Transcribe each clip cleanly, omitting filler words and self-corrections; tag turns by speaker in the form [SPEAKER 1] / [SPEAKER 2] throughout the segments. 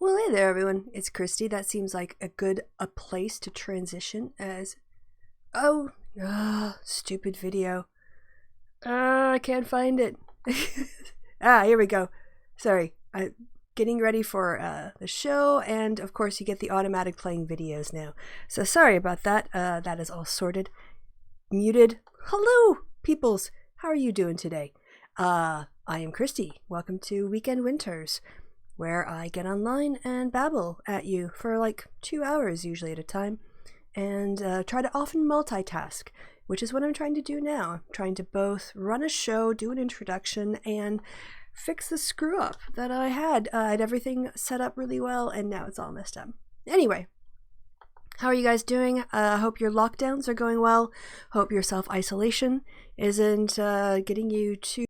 [SPEAKER 1] Well, hey there, everyone. It's Christy. That seems like a place to transition as... Oh, stupid video. I can't find it. Here we go. Sorry. Getting ready for the show, and of course you get the automatic playing videos now. So sorry about that. That is all sorted. Muted. Hello, peoples. How are you doing today? I am Christy. Welcome to Weekend Winters, where I get online and babble at you for like 2 hours usually at a time, and try to often multitask, which is what I'm trying to do now. I'm trying to both run a show, do an introduction, and fix the screw up that I had. I had everything set up really well, and now it's all messed up. Anyway, how are you guys doing? I hope your lockdowns are going well. Hope your self-isolation isn't getting you too,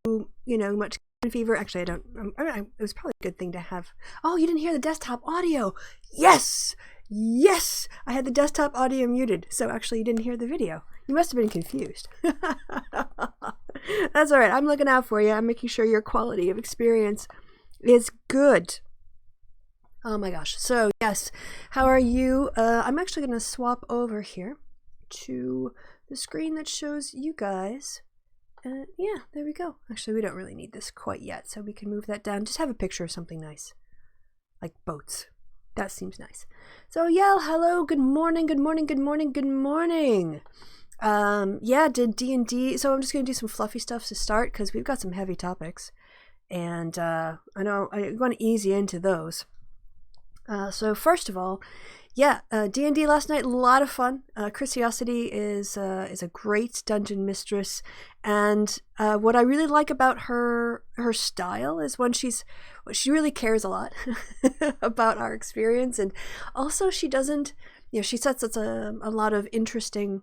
[SPEAKER 1] much fever. Actually, I don't. It was probably a good thing to have. Oh, you didn't hear the desktop audio. Yes! Yes! I had the desktop audio muted, so actually you didn't hear the video. You must have been confused. That's alright. I'm looking out for you. I'm making sure your quality of experience is good. Oh my gosh. So, yes. How are you? I'm actually going to swap over here to the screen that shows you guys. Yeah, there we go. Actually, we don't really need this quite yet, so we can move that down. Just have a picture of something nice. Like boats. That seems nice. So, yeah, hello, good morning, good morning, good morning, good morning. Yeah, did D&D. So I'm just going to do some fluffy stuff to start, because we've got some heavy topics. And I know I'm going to ease you into those. So first of all, yeah, D&D last night, a lot of fun. Christiosity is a great dungeon mistress, and what I really like about her style is when she really cares a lot about our experience, and also she doesn't, she sets us a lot of interesting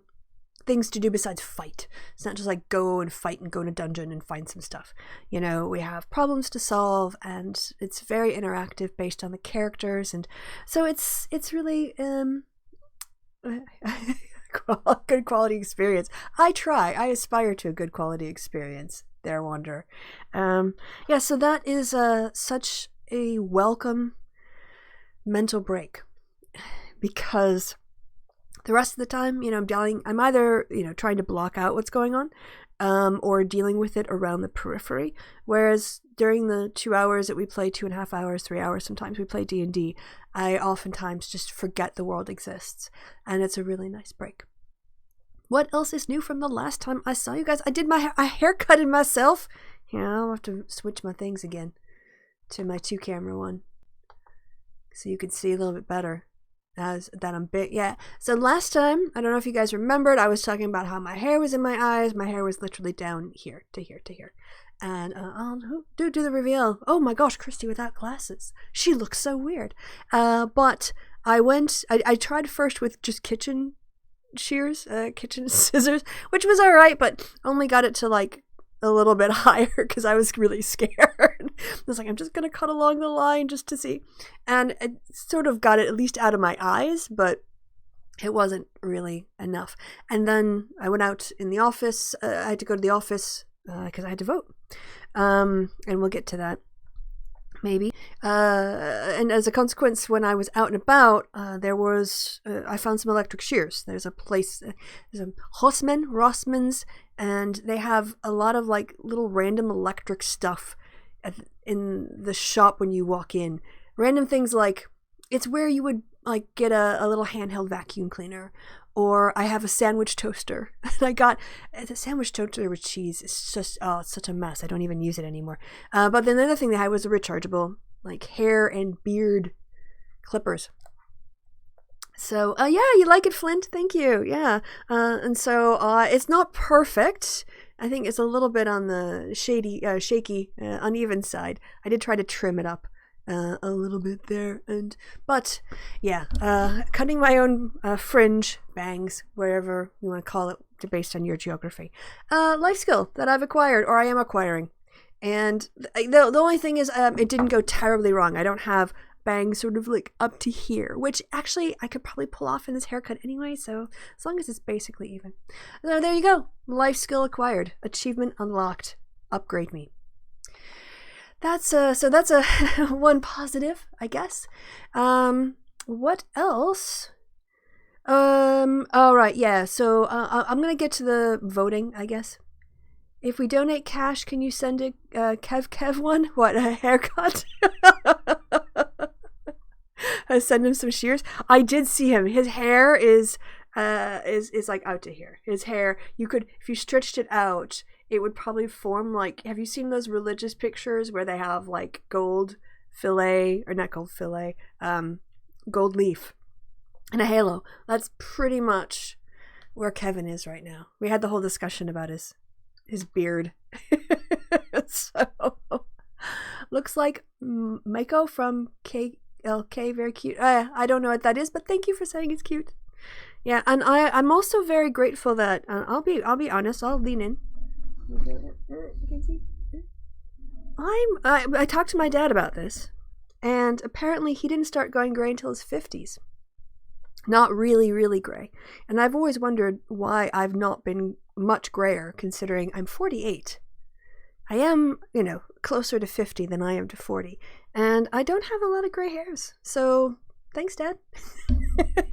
[SPEAKER 1] things to do besides fight. It's not just like go and fight and go in a dungeon and find some stuff. We have problems to solve, and it's very interactive based on the characters, and so it's really good quality experience. I aspire to a good quality experience there, Wanderer. Yeah, so that is such a welcome mental break, because the rest of the time, I'm either, trying to block out what's going on, or dealing with it around the periphery. Whereas during the 2 hours that we play, 2.5 hours, 3 hours, sometimes we play D&D, I oftentimes just forget the world exists. And it's a really nice break. What else is new from the last time I saw you guys? I did my haircutted myself. Yeah, I'll have to switch my things again to my 2-camera one, so you can see a little bit better. As that I'm big. Yeah, so last time, I don't know if you guys remembered, I was talking about how my hair was in my eyes. My hair was literally down here to here to here, and I'll do the reveal. Oh my gosh, Christy without glasses, she looks so weird. But I tried first with just kitchen shears, kitchen scissors, which was all right, but only got it to like a little bit higher because I was really scared. I was like, I'm just going to cut along the line just to see. And it sort of got it at least out of my eyes, but it wasn't really enough. And then I went out in the office. I had to go to the office because I had to vote. And we'll get to that maybe. And as a consequence, when I was out and about, I found some electric shears. There's a place, there's a Rossman's, and they have a lot of like little random electric stuff in the shop when you walk in. Random things like, it's where you would like get a little handheld vacuum cleaner, or I have a sandwich toaster. And I got the sandwich toaster with cheese. It's just, it's such a mess. I don't even use it anymore. But then the other thing they had was a rechargeable like hair and beard clippers. So, yeah, you like it, Flint? Thank you. Yeah. And so, it's not perfect. I think it's a little bit on the shaky, uneven side. I did try to trim it up a little bit there. But, yeah, cutting my own fringe, bangs, wherever you want to call it, based on your geography. Life skill that I've acquired, or I am acquiring. And the only thing is, it didn't go terribly wrong. I don't have bangs sort of like up to here, which actually I could probably pull off in this haircut anyway, so as long as it's basically even. So there you go. Life skill acquired. Achievement unlocked. Upgrade me. that's a one positive, I guess. What else? All right, yeah. So I'm gonna get to the voting, I guess. If we donate cash, can you send a Kev one? What, a haircut? I send him some shears. I did see him. His hair is like out to here. His hair, you could, if you stretched it out, it would probably form like, have you seen those religious pictures where they have like gold fillet, or not gold fillet, gold leaf and a halo? That's pretty much where Kevin is right now. We had the whole discussion about his beard. So looks like Mako from KLK, very cute. I don't know what that is, but thank you for saying it's cute. Yeah, and I'm also very grateful that I'll be honest. I'll lean in. You can see. I talked to my dad about this, and apparently he didn't start going gray until his 50s. Not really, really gray. And I've always wondered why I've not been much grayer, considering I'm 48. I am, closer to 50 than I am to 40. And I don't have a lot of gray hairs. So, thanks, Dad.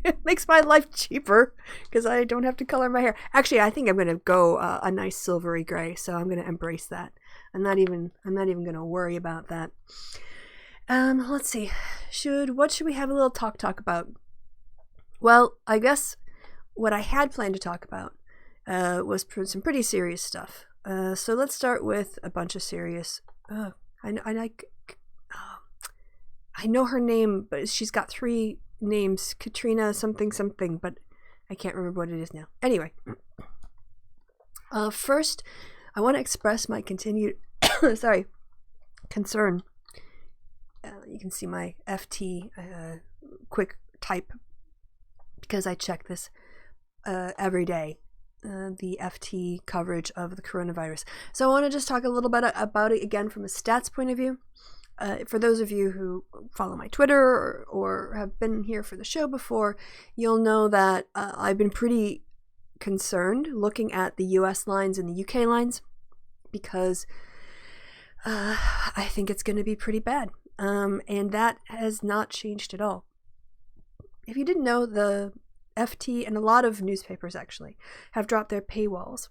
[SPEAKER 1] It makes my life cheaper, because I don't have to color my hair. Actually, I think I'm going to go a nice silvery gray, so I'm going to embrace that. I'm not even going to worry about that. Let's see. What should we have a little talk about? Well, I guess what I had planned to talk about was some pretty serious stuff. So let's start with a bunch of serious. I know her name, but she's got 3 names: Katrina something, but I can't remember what it is now. Anyway, first, I want to express my continued concern. You can see my FT quick type, because I check this every day, the FT coverage of the coronavirus. So I want to just talk a little bit about it again from a stats point of view. For those of you who follow my Twitter or have been here for the show before, you'll know that I've been pretty concerned looking at the US lines and the UK lines, because I think it's going to be pretty bad. And that has not changed at all. If you didn't know, the FT and a lot of newspapers actually have dropped their paywalls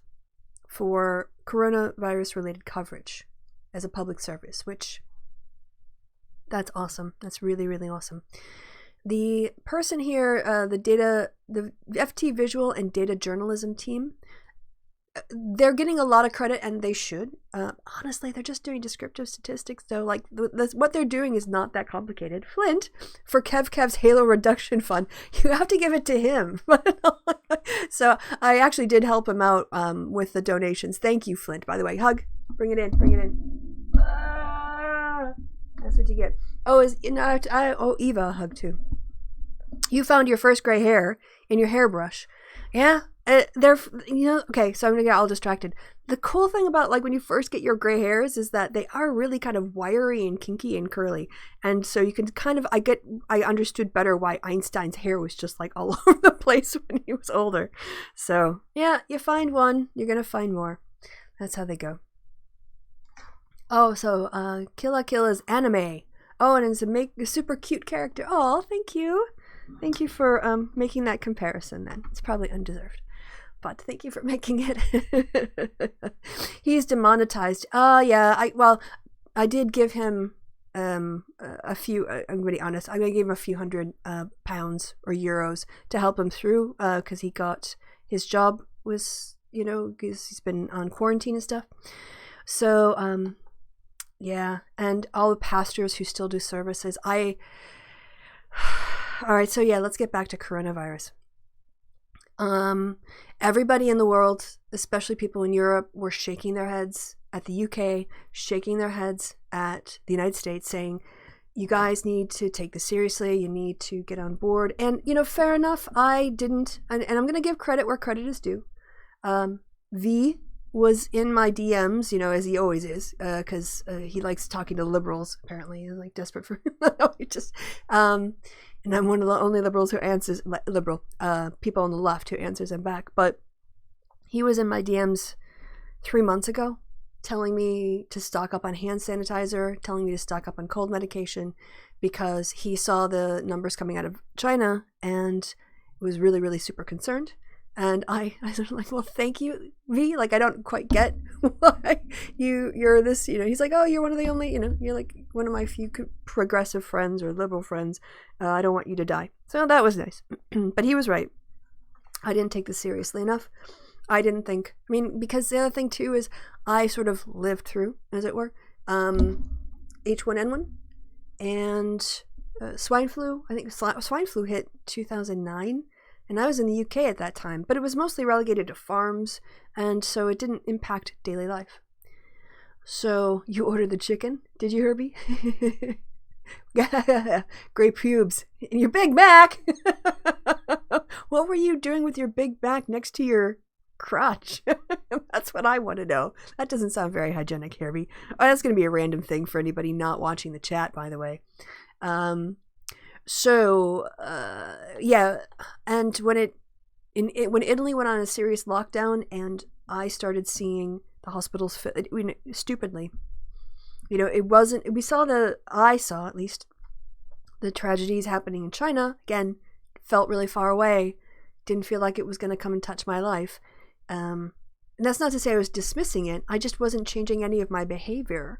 [SPEAKER 1] for coronavirus related coverage as a public service, which that's awesome. That's really, really awesome. The person here, the FT visual and data journalism team, they're getting a lot of credit, and they should. Honestly, they're just doing descriptive statistics, though. Like, what they're doing is not that complicated. Flint, for Kev's Halo Reduction Fund, you have to give it to him. So I actually did help him out with the donations. Thank you, Flint. By the way, hug. Bring it in. That's what you get. Oh, Eva, a hug too. You found your first gray hair in your hairbrush. Yeah. Okay, so I'm gonna get all distracted. The cool thing about, like, when you first get your gray hairs is that they are really kind of wiry and kinky and curly, and so you can kind of, I understood better why Einstein's hair was just like all over the place when he was older. So yeah, you find one, you're gonna find more. That's how they go. Oh, so Kill la Kill is anime. Oh, and it's a super cute character. Oh, thank you for making that comparison. Then it's probably undeserved, but thank you for making it. He's demonetized. Yeah. I did give him a few. I'm going to be honest. I'm going to give him a few hundred pounds or euros to help him through, because he got his job was, because he's been on quarantine and stuff. So yeah, and all the pastors who still do services. All right, so yeah, let's get back to coronavirus. Everybody in the world, especially people in Europe, were shaking their heads at the UK, shaking their heads at the United States, saying, you guys need to take this seriously, you need to get on board. And, fair enough, I didn't, and I'm going to give credit where credit is due. V was in my DMs, as he always is, because he likes talking to liberals, apparently. He's like desperate for and I'm one of the only liberals who answers, people on the left who answers him back. But he was in my DMs 3 months ago, telling me to stock up on hand sanitizer, telling me to stock up on cold medication, because he saw the numbers coming out of China and was really, really super concerned. And I was like, well, thank you, V. Like, I don't quite get why you're this, he's like, oh, you're one of the only, you're like one of my few progressive friends or liberal friends. I don't want you to die. So that was nice. But he was right. I didn't take this seriously enough. I didn't think, because the other thing too is I sort of lived through, as it were, H1N1 and swine flu. I think swine flu hit 2009. And I was in the UK at that time, but it was mostly relegated to farms, and so it didn't impact daily life. So you ordered the chicken, did you, Herbie? Great pubes. And your Big Mac! What were you doing with your Big Mac next to your crotch? That's what I want to know. That doesn't sound very hygienic, Herbie. Oh, that's going to be a random thing for anybody not watching the chat, by the way. Yeah, and when Italy went on a serious lockdown and I started seeing the hospitals stupidly, I saw at least the tragedies happening in China. Again, felt really far away, didn't feel like it was going to come and touch my life. And that's not to say I was dismissing it. I just wasn't changing any of my behavior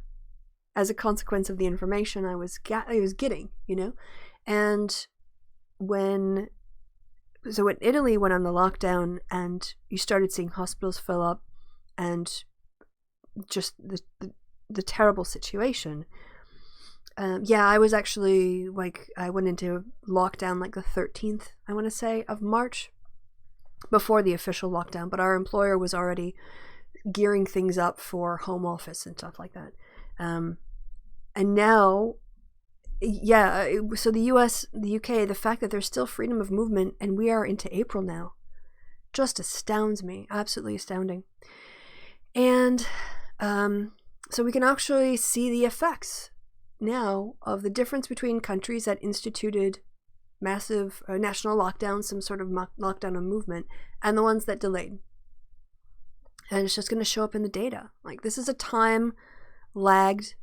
[SPEAKER 1] as a consequence of the information I was getting, And when Italy went on the lockdown and you started seeing hospitals fill up and just the terrible situation, I was actually I went into lockdown the 13th, I want to say, of March, before the official lockdown, but our employer was already gearing things up for home office and stuff like that. And now, so the US, the UK, the fact that there's still freedom of movement and we are into April now just astounds me. Absolutely astounding. And so we can actually see the effects now of the difference between countries that instituted massive national lockdowns, some sort of lockdown of movement, and the ones that delayed. And it's just going to show up in the data. This is a time lagged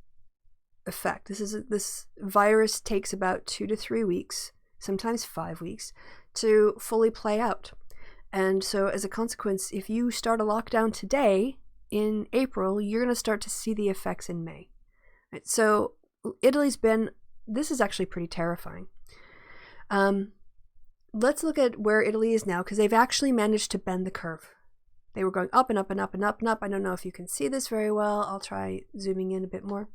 [SPEAKER 1] effect. This virus takes about 2 to 3 weeks, sometimes 5 weeks, to fully play out. And so as a consequence, if you start a lockdown today in April, you're going to start to see the effects in May. Right? So this is actually pretty terrifying. Let's look at where Italy is now, because they've actually managed to bend the curve. They were going up and up and up and up and up. I don't know if you can see this very well. I'll try zooming in a bit more.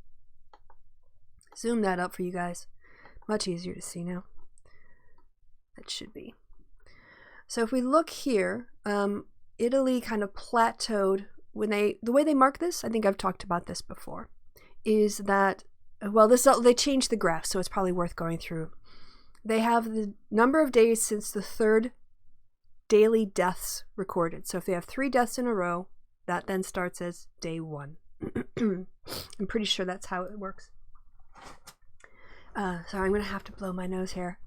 [SPEAKER 1] Zoom that up for you guys. Much easier to see now. That should be. So if we look here, Italy kind of plateaued the way they mark this, I think I've talked about this before, is that, they changed the graph, so it's probably worth going through. They have the number of days since the third daily deaths recorded. So if they have 3 deaths in a row, that then starts as day 1. I'm pretty sure that's how it works. Sorry, I'm going to have to blow my nose here.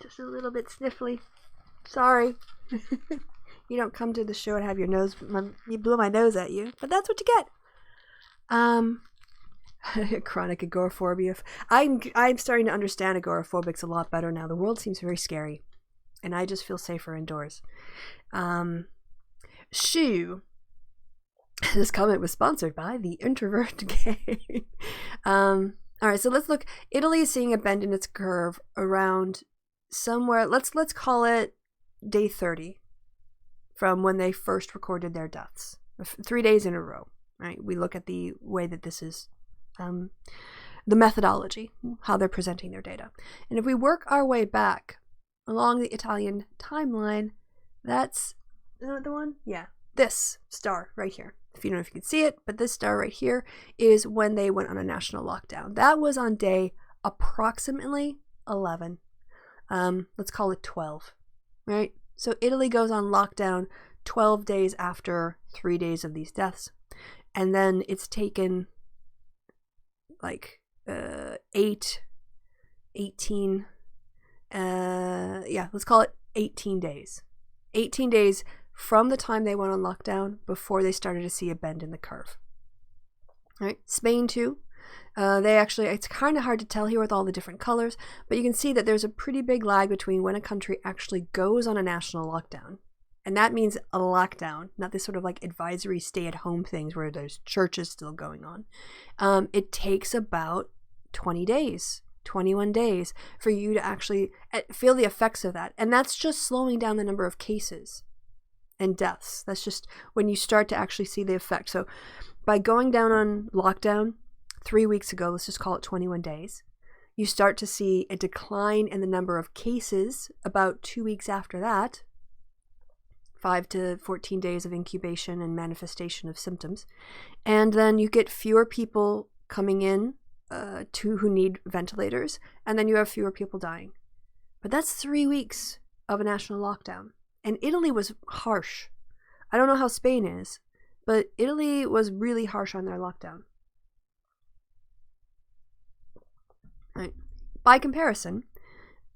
[SPEAKER 1] Just a little bit sniffly. Sorry. You don't come to the show and have your nose, you blow my nose at you, but that's what you get. Chronic agoraphobia. I'm starting to understand agoraphobics a lot better now. The world seems very scary, and I just feel safer indoors. Shoo. This comment was sponsored by the Introvert Gang. All right, so let's look. Italy is seeing a bend in its curve around somewhere. Let's call it day 30 from when they first recorded their deaths. 3 days in a row. Right? We look at the way that this is, the methodology, how they're presenting their data. And if we work our way back along the Italian timeline, that's the one? Yeah, this star right here. If you don't know if you can see it, but this star right here is when they went on a national lockdown. That was on day approximately 11. Let's call it 12, right? So Italy goes on lockdown 12 days after 3 days of these deaths. And then it's taken 18, let's call it 18 days. 18 days from the time they went on lockdown before they started to see a bend in the curve. Right? Spain too. It's kind of hard to tell here with all the different colors, but you can see that there's a pretty big lag between when a country actually goes on a national lockdown. And that means a lockdown, not this sort of like advisory stay-at-home things where there's churches still going on. It takes about 20 days, 21 days for you to actually feel the effects of that. And that's just slowing down the number of cases and deaths. That's just when you start to actually see the effect. So by going down on lockdown 3 weeks ago, let's just call it 21 days, you start to see a decline in the number of cases about 2 weeks after that, 5 to 14 days of incubation and manifestation of symptoms. And then you get fewer people coming in who need ventilators, and then you have fewer people dying. But that's 3 weeks of a national lockdown. And Italy was harsh. I don't know how Spain is, but Italy was really harsh on their lockdown. Right. By comparison,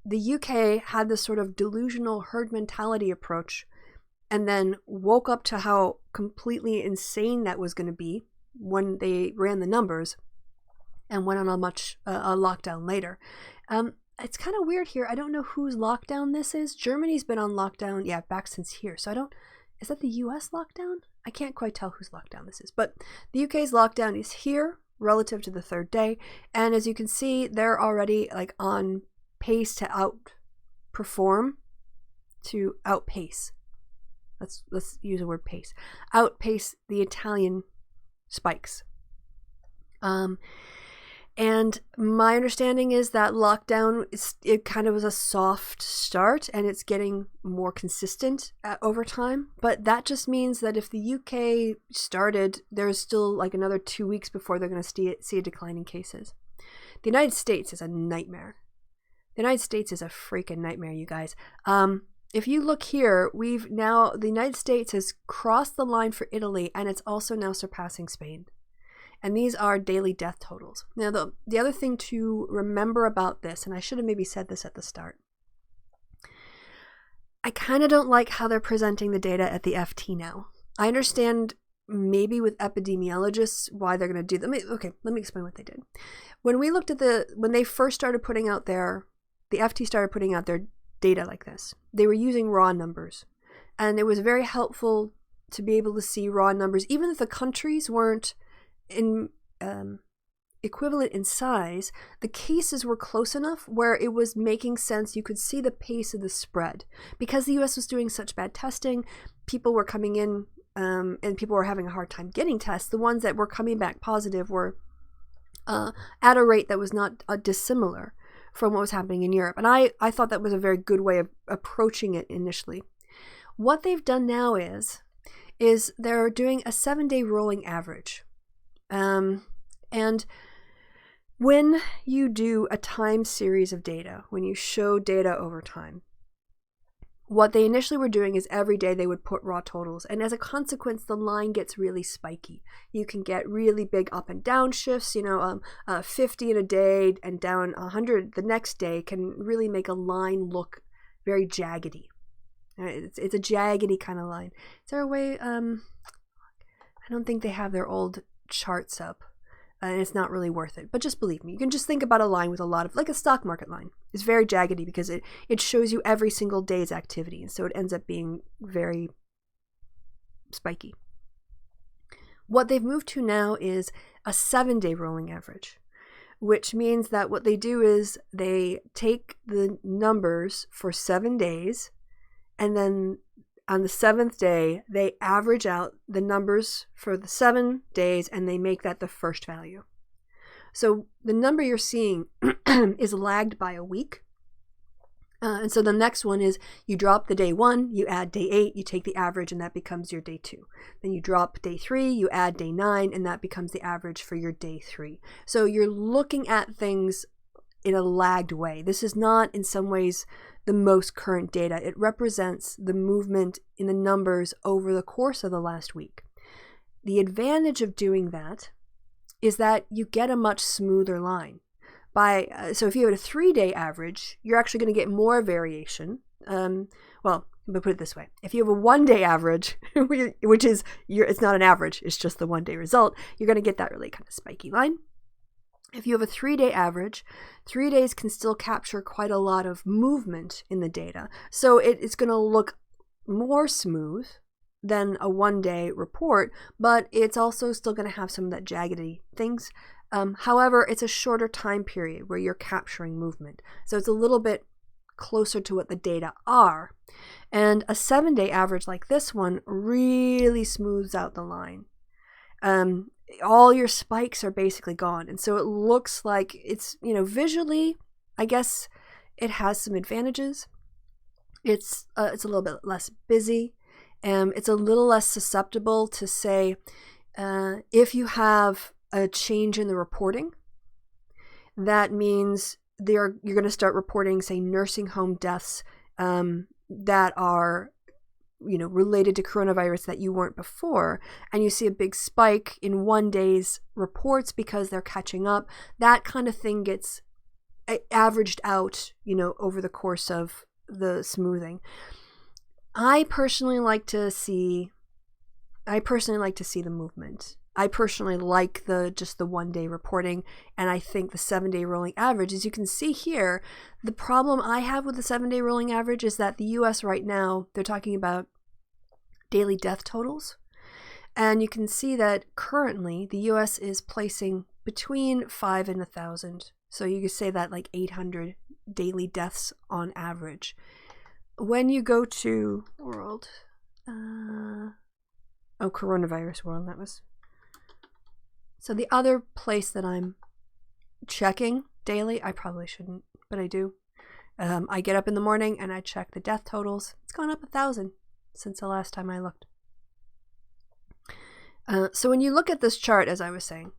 [SPEAKER 1] the UK had this sort of delusional herd mentality approach and then woke up to how completely insane that was going to be when they ran the numbers and went on a lockdown later. It's kind of weird here. I don't know whose lockdown this is. Germany's been on lockdown, back since here. So is that the US lockdown? I can't quite tell whose lockdown this is. But the UK's lockdown is here relative to the third day. And as you can see, they're already like on pace to outpace. Let's use the word pace. Outpace the Italian spikes. And my understanding is that lockdown, it kind of was a soft start and it's getting more consistent over time. But that just means that if the UK started, there's still like another 2 weeks before they're going to see a decline in cases. The United States is a nightmare. The United States is a freaking nightmare, you guys. If you look here, the United States has crossed the line for Italy and it's also now surpassing Spain. And these are daily death totals. Now, the other thing to remember about this, and I should have maybe said this at the start, I kind of don't like how they're presenting the data at the FT now. I understand maybe with epidemiologists why they're going to do that. Let me explain what they did. When they first started putting out the FT started putting out their data like this, they were using raw numbers. And it was very helpful to be able to see raw numbers, even if the countries weren't equivalent in size. The cases were close enough where it was making sense. You could see the pace of the spread. Because the US was doing such bad testing, people were coming in and people were having a hard time getting tests. The ones that were coming back positive were at a rate that was not dissimilar from what was happening in Europe. And I thought that was a very good way of approaching it initially. What they've done now is they're doing a 7-day rolling average. And when you do a time series of data, when you show data over time, what they initially were doing is every day they would put raw totals. And as a consequence, the line gets really spiky. You can get really big up and down shifts, 50 in a day and down 100 the next day can really make a line look very jaggedy. It's a jaggedy kind of line. Is there a way, I don't think they have their old charts up, and it's not really worth it, but just believe me, you can just think about a line with a lot of, like a stock market line. It's very jaggedy because it shows you every single day's activity, and so it ends up being very spiky. What they've moved to now is a 7-day rolling average, which means that what they do is they take the numbers for 7 days, and then on the 7th day, they average out the numbers for the 7 days and they make that the first value. So the number you're seeing is lagged by a week. And so the next one is you drop the day 1, you add day 8, you take the average and that becomes your day 2. Then you drop day 3, you add day 9 and that becomes the average for your day 3. So you're looking at things in a lagged way. This is not in some ways the most current data. It represents the movement in the numbers over the course of the last week. The advantage of doing that is that you get a much smoother line. So if you have a 3-day average, you're actually going to get more variation, well, but put it this way. If you have a 1 day average, which is, it's not an average, it's just the 1 day result, you're going to get that really kind of spiky line. If you have a 3 day average, 3 days can still capture quite a lot of movement in the data. So it's going to look more smooth than a 1 day report, but it's also still going to have some of that jaggedy things. However, it's a shorter time period where you're capturing movement. So it's a little bit closer to what the data are. And a 7 day average like this one really smooths out the line. All your spikes are basically gone. And so it looks like it's, visually, I guess it has some advantages. It's a little bit less busy. It's a little less susceptible to, say, if you have a change in the reporting, that means you're going to start reporting, say, nursing home deaths that are, related to coronavirus that you weren't before, and you see a big spike in 1 day's reports because they're catching up. That kind of thing gets averaged out, over the course of the smoothing. I personally like to see the movement. I personally like just the 1 day reporting, and I think the 7 day rolling average, as you can see here, the problem I have with the 7 day rolling average is that the US right now, they're talking about daily death totals, and you can see that currently the US is placing between 5 and 1,000. So you could say that like 800 daily deaths on average. When you go to world, coronavirus world, that was. So the other place that I'm checking daily, I probably shouldn't, but I do. I get up in the morning and I check the death totals. It's gone up 1,000 since the last time I looked. So when you look at this chart, as I was saying,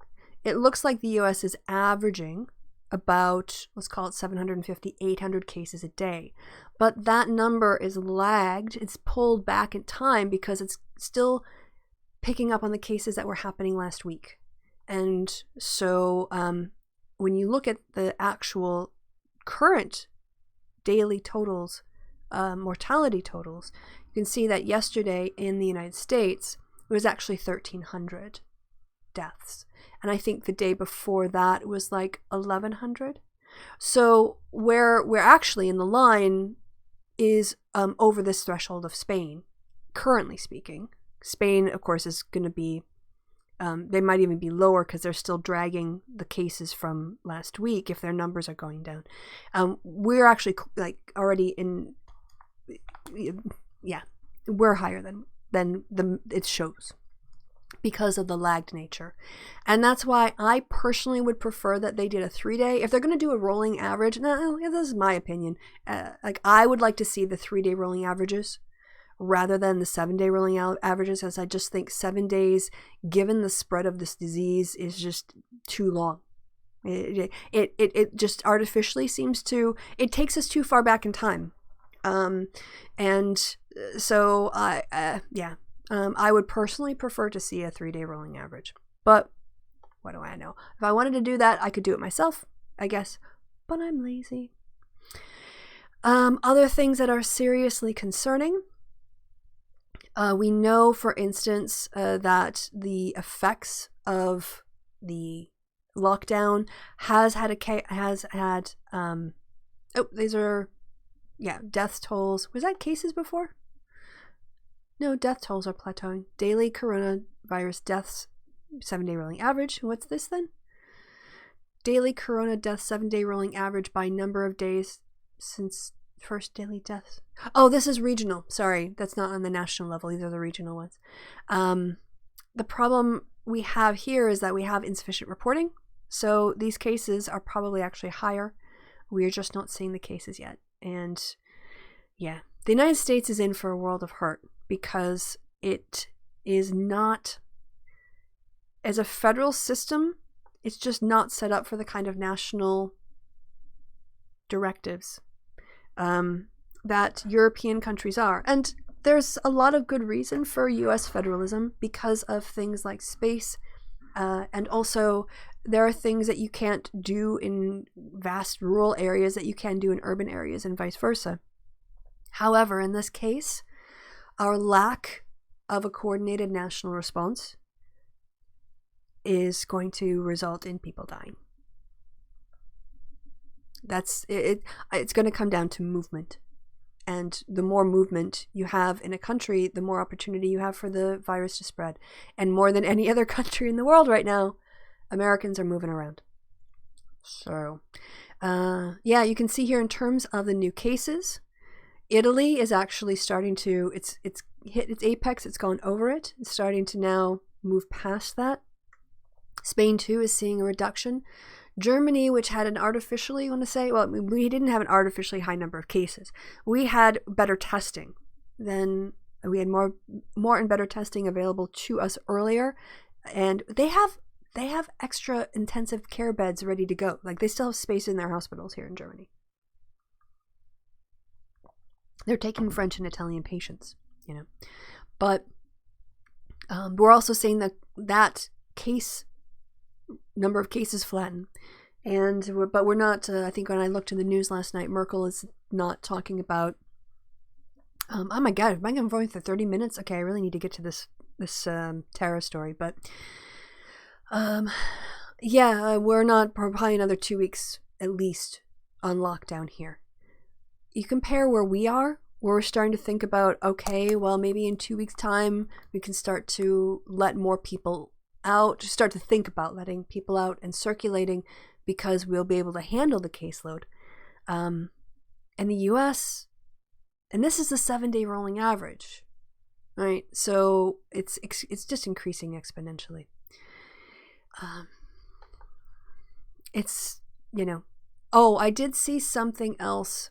[SPEAKER 1] it looks like the US is averaging about, let's call it 750, 800 cases a day. But that number is lagged. It's pulled back in time because it's still picking up on the cases that were happening last week. And so when you look at the actual current daily totals, mortality totals, you can see that yesterday in the United States, it was actually 1,300 deaths. And I think the day before that it was like 1,100. So where we're actually in the line is over this threshold of Spain, currently speaking. Spain, of course, is going to be, they might even be lower because they're still dragging the cases from last week if their numbers are going down. We're actually like already in, we're higher than it shows because of the lagged nature. And that's why I personally would prefer that they did a 3 day. If they're going to do a rolling average, no, this is my opinion. I would like to see the 3 day rolling averages rather than the 7 day rolling averages, as I just think 7 days, given the spread of this disease, is just too long. It just artificially seems to, it takes us too far back in time. And so I would personally prefer to see a 3 day rolling average. But what do I know? If I wanted to do that, I could do it myself, I guess. But I'm lazy. Other things that are seriously concerning. We know, for instance, that the effects of the lockdown has had these are, death tolls. Was that cases before? No, death tolls are plateauing. Daily coronavirus deaths, 7 day rolling average. What's this then? Daily corona deaths, 7 day rolling average by number of days since first daily deaths. Oh, this is regional. Sorry, that's not on the national level. These are the regional ones. The problem we have here is that we have insufficient reporting. So these cases are probably actually higher. We are just not seeing the cases yet. And the United States is in for a world of hurt because it is not, as a federal system, it's just not set up for the kind of national directives that European countries are. And there's a lot of good reason for US federalism because of things like space, and also there are things that you can't do in vast rural areas that you can do in urban areas and vice versa. However, in this case, our lack of a coordinated national response is going to result in people dying. That's it. It's going to come down to movement. And the more movement you have in a country, the more opportunity you have for the virus to spread. And more than any other country in the world right now, Americans are moving around. So, yeah, you can see here in terms of the new cases, Italy is actually starting to, it's hit its apex, it's gone over it. It's starting to now move past that. Spain, too, is seeing a reduction. Germany, which had an artificially, I want to say, well, we didn't have an artificially high number of cases. We had better testing than, we had more and better testing available to us earlier. And they have extra intensive care beds ready to go. Like, they still have space in their hospitals here in Germany. They're taking French and Italian patients, you know. But we're also seeing that number of cases flatten. But we're not, I think when I looked in the news last night, Merkel is not talking about, oh my God, am I going for 30 minutes? Okay, I really need to get to this Tara story. But yeah, we're not, probably another 2 weeks at least on lockdown here. You compare where we are, where we're starting to think about, okay, well, maybe in 2 weeks' time, we can start to let more people out, start to think about letting people out and circulating because we'll be able to handle the caseload. And the US, and this is the 7-day rolling average, right? So it's just increasing exponentially. It's, you know, oh, I did see something else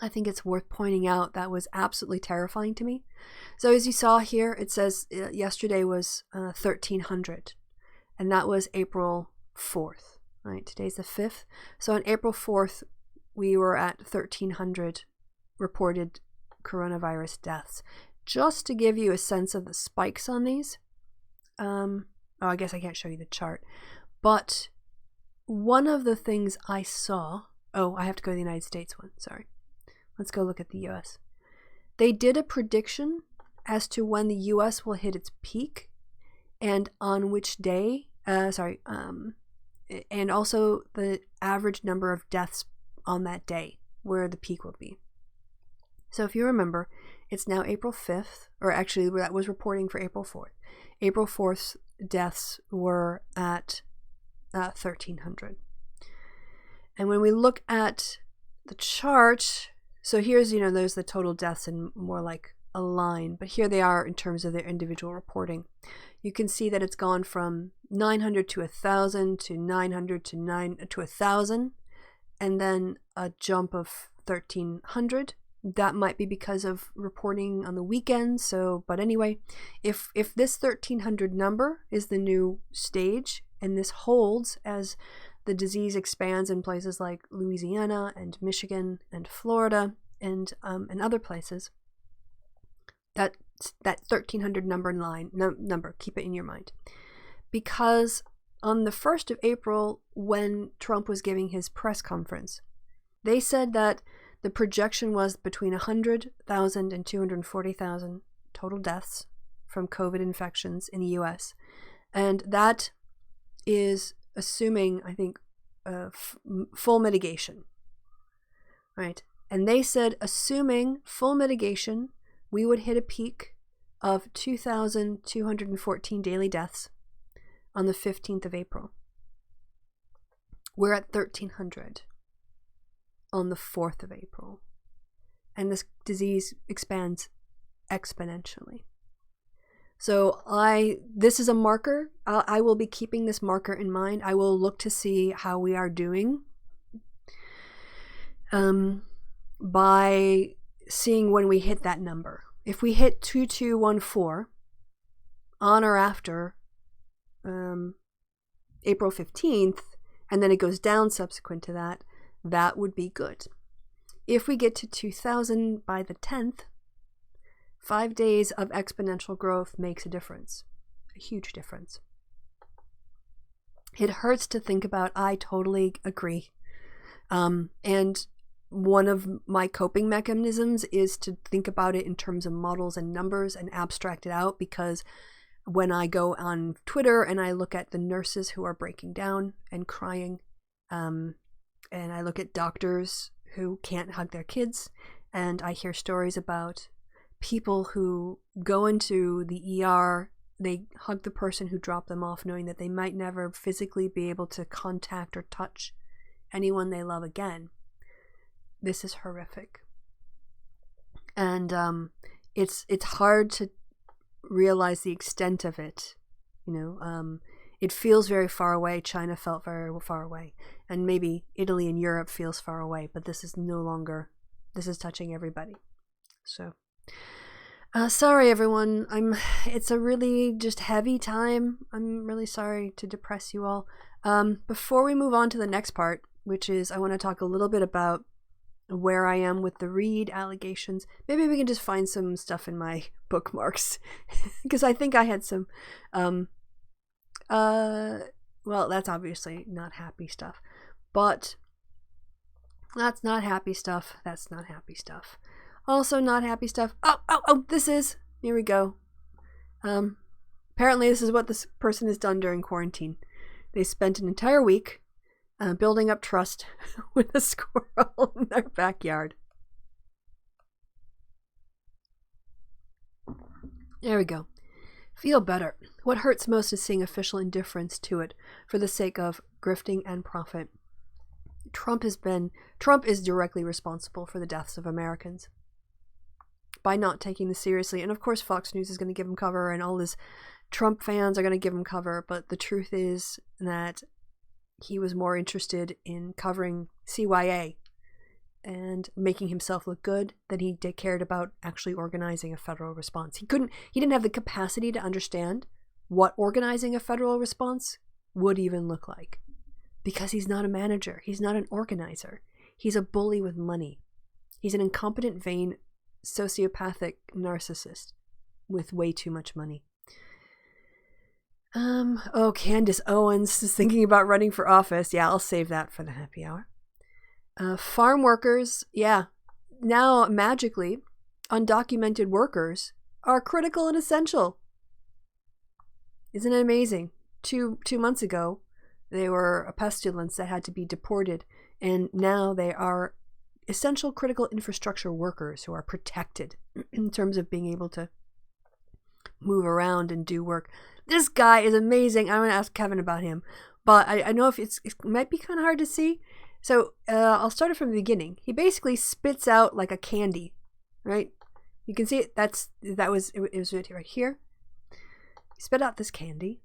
[SPEAKER 1] I think it's worth pointing out that was absolutely terrifying to me. So as you saw here, it says yesterday was 1,300, and that was April 4th, right? Today's the 5th. So on April 4th, we were at 1,300 reported coronavirus deaths. Just to give you a sense of the spikes on these, oh, I guess I can't show you the chart, but one of the things I saw, oh, I have to go to the United States one, sorry. Let's go look at the US. They did a prediction as to when the US will hit its peak and on which day, and also the average number of deaths on that day, where the peak will be. So if you remember, it's now April 5th, or actually that was reporting for April 4th. April 4th's deaths were at 1,300. And when we look at the chart, so here's, you know, there's the total deaths in more like a line, but here they are in terms of their individual reporting. You can see that it's gone from 900 to 1,000 to 900 to 1,000, and then a jump of 1,300. That might be because of reporting on the weekend. So, but anyway, if this 1,300 number is the new stage, and this holds as the disease expands in places like Louisiana and Michigan and Florida and other places, that 1,300 number, keep it in your mind. Because on the 1st of April, when Trump was giving his press conference, they said that the projection was between 100,000 and 240,000 total deaths from COVID infections in the US. And that is assuming, I think, full mitigation, right? And they said, assuming full mitigation, we would hit a peak of 2,214 daily deaths on the 15th of April. We're at 1,300 on the 4th of April. And this disease expands exponentially. So this is a marker. I will be keeping this marker in mind. I will look to see how we are doing by seeing when we hit that number. If we hit 2,214 on or after April 15th, and then it goes down subsequent to that, that would be good. If we get to 2,000 by the 10th, 5 days of exponential growth makes a difference, a huge difference. It hurts to think about, I totally agree. And one of my coping mechanisms is to think about it in terms of models and numbers and abstract it out, because when I go on Twitter and I look at the nurses who are breaking down and crying, and I look at doctors who can't hug their kids, and I hear stories about people who go into the ER, they hug the person who dropped them off, knowing that they might never physically be able to contact or touch anyone they love again. This is horrific. And it's hard to realize the extent of it. It feels very far away. China felt very far away. And maybe Italy and Europe feels far away, but this is no longer, this is touching everybody. So, sorry everyone. It's a really just heavy time. I'm really sorry to depress you all. Before we move on to the next part, which is I want to talk a little bit about where I am with the Reade allegations. Maybe we can just find some stuff in my bookmarks, because I think I had some, well, that's obviously not happy stuff, but that's not happy stuff. That's not happy stuff. Also not happy stuff. Oh, this is, here we go. Apparently this is what this person has done during quarantine. They spent an entire week building up trust with a squirrel in their backyard. There we go. Feel better. What hurts most is seeing official indifference to it for the sake of grifting and profit. Trump is directly responsible for the deaths of Americans by not taking this seriously. And of course Fox News is going to give him cover, and all his Trump fans are going to give him cover, but the truth is that he was more interested in covering CYA and making himself look good than he cared about actually organizing a federal response. He didn't have the capacity to understand what organizing a federal response would even look like, because he's not a manager. He's not an organizer. He's a bully with money. He's an incompetent, vain, sociopathic narcissist with way too much money. Candace Owens is thinking about running for office. Yeah, I'll save that for the happy hour. Farm workers, yeah. Now, magically, undocumented workers are critical and essential. Isn't it amazing? Two months ago, they were a pestilence that had to be deported, and now they are essential critical infrastructure workers who are protected in terms of being able to move around and do work. This guy is amazing. I'm going to ask Kevin about him, but I know if it might be kind of hard to see. So I'll start it from the beginning. He basically spits out like a candy, right? You can see it. It was right here. He spit out this candy,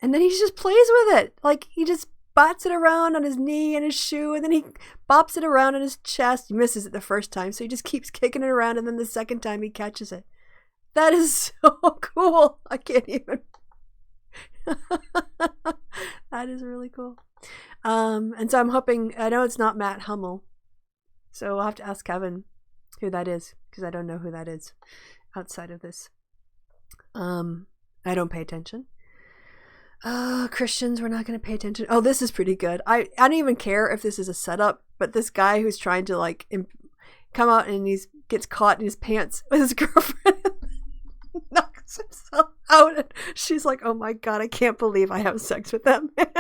[SPEAKER 1] and then he just plays with it. Like, he just bots it around on his knee and his shoe, and then he bops it around on his chest. He misses it the first time, so he just keeps kicking it around, and then the second time he catches it. That is so cool. I can't even. That is really cool. And so I'm hoping, I know it's not Matt Hummel, so I'll have to ask Kevin who that is, because I don't know who that is outside of this. I don't pay attention. Christians, we're not going to pay attention. Oh, this is pretty good. I don't even care if this is a setup, but this guy who's trying to like come out and gets caught in his pants with his girlfriend. Knocks himself out, and she's like, oh my god, I can't believe I have sex with that man.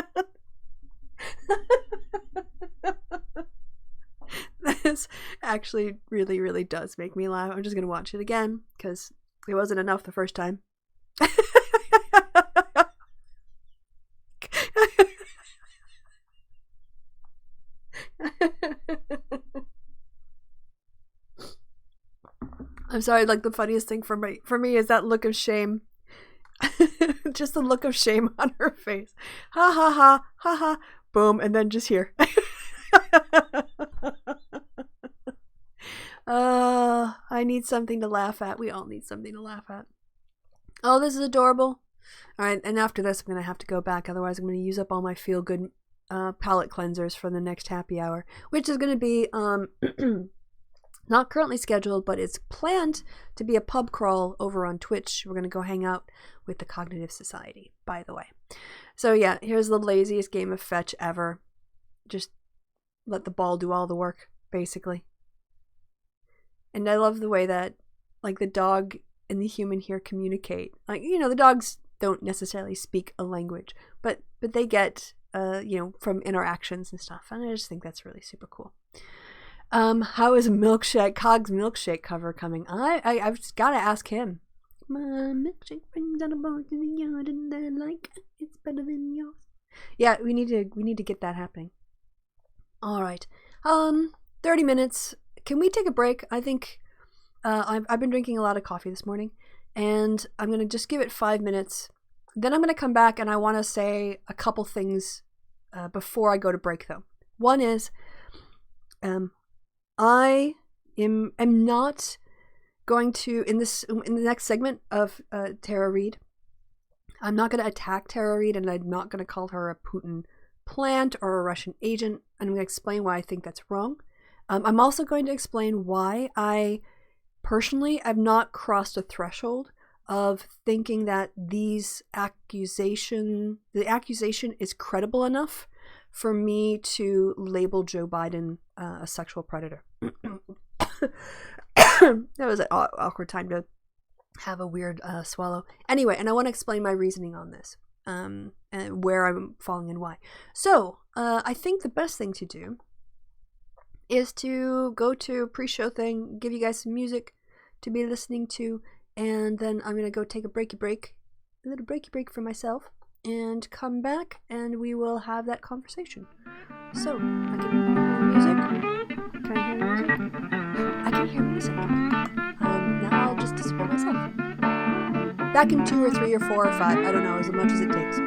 [SPEAKER 1] This actually really, really does make me laugh. I'm just gonna watch it again because it wasn't enough the first time. I'm sorry, like the funniest thing for me is that look of shame. Just the look of shame on her face. Ha ha ha ha ha. Boom, and then just here. I need something to laugh at. We all need something to laugh at. Oh, this is adorable. All right, and after this, I'm going to have to go back. Otherwise, I'm going to use up all my feel-good palette cleansers for the next happy hour, which is going to be not currently scheduled, but it's planned to be a pub crawl over on Twitch. We're going to go hang out with the Cognitive Society, by the way. So yeah, here's the laziest game of fetch ever. Just let the ball do all the work, basically. And I love the way that, like, the dog and the human here communicate. Like, you know, the dogs don't necessarily speak a language, but they get, you know, from interactions and stuff. And I just think that's really super cool. How is Cog's milkshake cover coming? I've just got to ask him. My milkshake brings out a boy to the yard, and I like it's better than yours. Yeah, we need to get that happening. All right. 30 minutes. Can we take a break? I think I've been drinking a lot of coffee this morning, and I'm going to just give it 5 minutes. Then I'm going to come back, and I want to say a couple things before I go to break, though. One is I am not going to, in the next segment of Tara Reid, I'm not going to attack Tara Reid, and I'm not going to call her a Putin plant or a Russian agent. And I'm going to explain why I think that's wrong. I'm also going to explain why I personally have not crossed a threshold of thinking that the accusation is credible enough for me to label Joe Biden a sexual predator. That was an awkward time to have a weird swallow. Anyway, and I want to explain my reasoning on this, and where I'm falling and why. So, I think the best thing to do is to go to a pre-show thing, give you guys some music to be listening to, and then I'm going to go take a little breaky break for myself, and come back, and we will have that conversation. So, I can hear music. Can I hear music? I can hear music. Now I'll just disappear myself. Back in 2 or 3 or 4 or 5. I don't know, as much as it takes.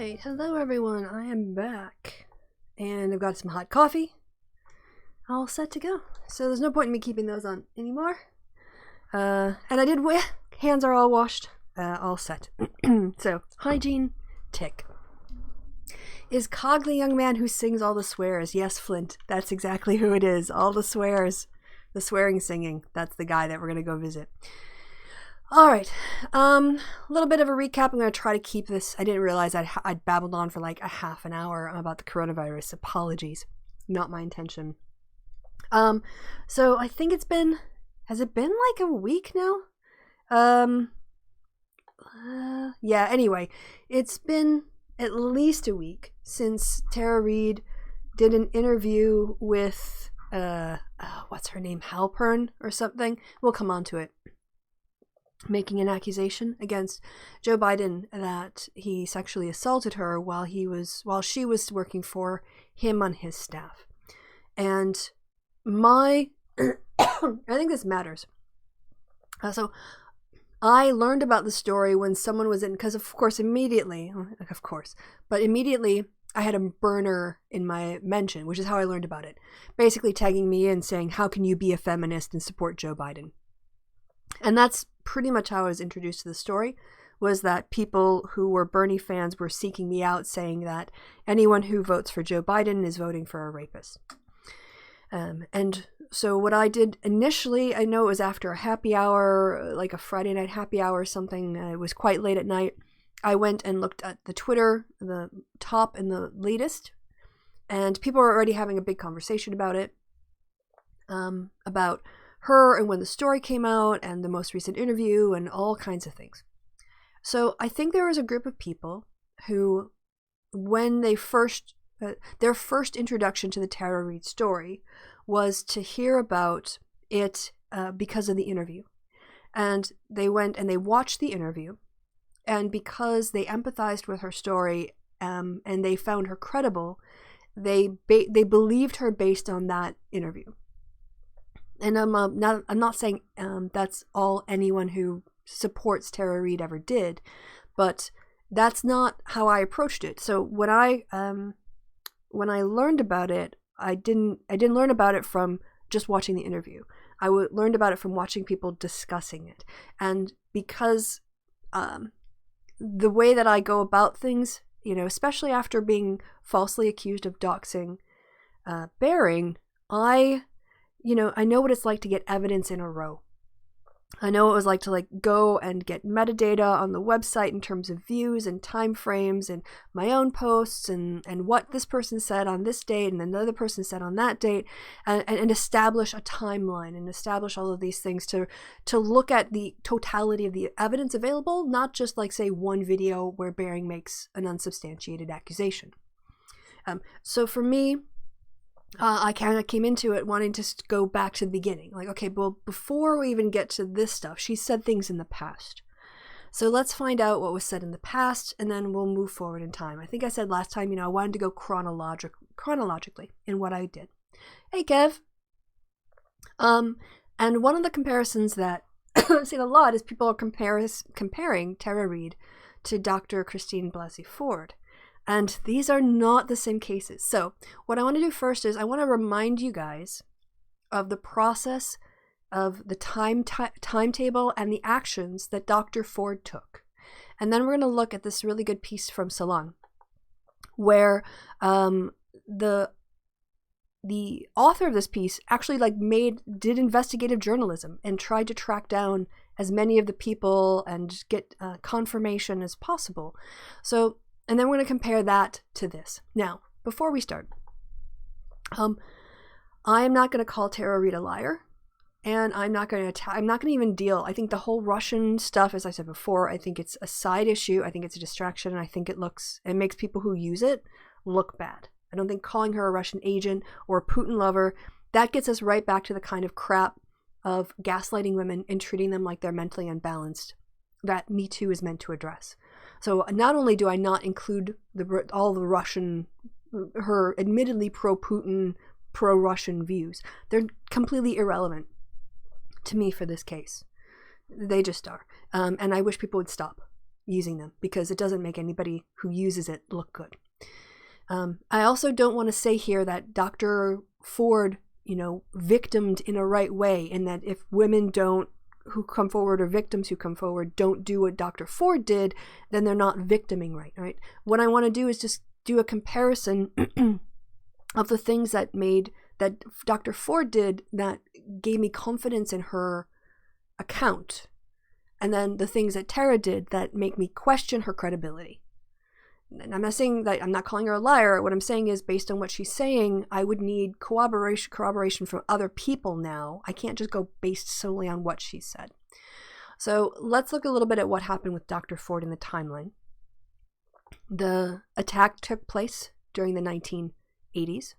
[SPEAKER 1] Alright, hello everyone, I am back. And I've got some hot coffee. All set to go. So there's no point in me keeping those on anymore. And I did hands are all washed, all set. So, hygiene, tick. Is Cog the young man who sings all the swears? Yes, Flint, that's exactly who it is. All the swears, the swearing singing, that's the guy that we're gonna go visit. Alright, a little bit of a recap. I'm going to try to keep this. I didn't realize I'd babbled on for like a half an hour about the coronavirus. Apologies. Not my intention. So I think has it been like a week now? Yeah, anyway, it's been at least a week since Tara Reid did an interview with, what's her name? Halpern or something? We'll come on to it. Making an accusation against Joe Biden that he sexually assaulted her while she was working for him on his staff. And I think this matters. So I learned about the story when someone was in, because immediately I had a burner in my mention, which is how I learned about it, basically tagging me in saying, how can you be a feminist and support Joe Biden? And that's pretty much how I was introduced to the story, was that people who were Bernie fans were seeking me out, saying that anyone who votes for Joe Biden is voting for a rapist. And so what I did initially, I know it was after a happy hour, like a Friday night happy hour or something, it was quite late at night, I went and looked at the Twitter, the top and the latest, and people were already having a big conversation about it, about her and when the story came out and the most recent interview and all kinds of things. So I think there was a group of people who, when they their first introduction to the Tara Reid story was to hear about it because of the interview. And they went and they watched the interview, and because they empathized with her story and they found her credible, they believed her based on that interview. And I'm not saying that's all anyone who supports Tara Reid ever did, but that's not how I approached it. So when I learned about it, I didn't learn about it from just watching the interview. I learned about it from watching people discussing it, and because the way that I go about things, especially after being falsely accused of doxing Bering, I know what it's like to get evidence in a row. I know what it was like to go and get metadata on the website in terms of views and time frames and my own posts and what this person said on this date and another person said on that date, and establish a timeline and establish all of these things to look at the totality of the evidence available, not just say one video where Bering makes an unsubstantiated accusation. So for me, I kind of came into it wanting to go back to the beginning. Okay, well, before we even get to this stuff, she said things in the past. So let's find out what was said in the past, and then we'll move forward in time. I think I said last time, I wanted to go chronologically in what I did. Hey, Kev. And one of the comparisons that I've seen a lot is people are comparing Tara Reid to Dr. Christine Blasey Ford. And these are not the same cases. So what I want to do first is I want to remind you guys of the process of the timetable and the actions that Dr. Ford took. And then we're going to look at this really good piece from Salon, where the author of this piece actually did investigative journalism and tried to track down as many of the people and get confirmation as possible. And then we're going to compare that to this. Now, before we start, I am not going to call Tara Reid a liar, and I'm not going to even deal. I think the whole Russian stuff, as I said before, I think it's a side issue. I think it's a distraction, and I think it makes people who use it look bad. I don't think calling her a Russian agent or a Putin lover, that gets us right back to the kind of crap of gaslighting women and treating them like they're mentally unbalanced that Me Too is meant to address. So not only do I not include all the Russian, her admittedly pro-Putin, pro-Russian views, they're completely irrelevant to me for this case. They just are. And I wish people would stop. using them because it doesn't make anybody who uses it look good. I also don't want to say here that Dr. Ford, victimed in a right way, and that if women who come forward or victims who come forward don't do what Dr. Ford did, then they're not victiming right? What I want to do is just do a comparison of the things that Dr. Ford did that gave me confidence in her account, and then the things that Tara did that make me question her credibility. And I'm not saying that I'm not calling her a liar. What I'm saying is, based on what she's saying, I would need corroboration from other people now. I can't just go based solely on what she said. So let's look a little bit at what happened with Dr. Ford in the timeline. The attack took place during the 1980s.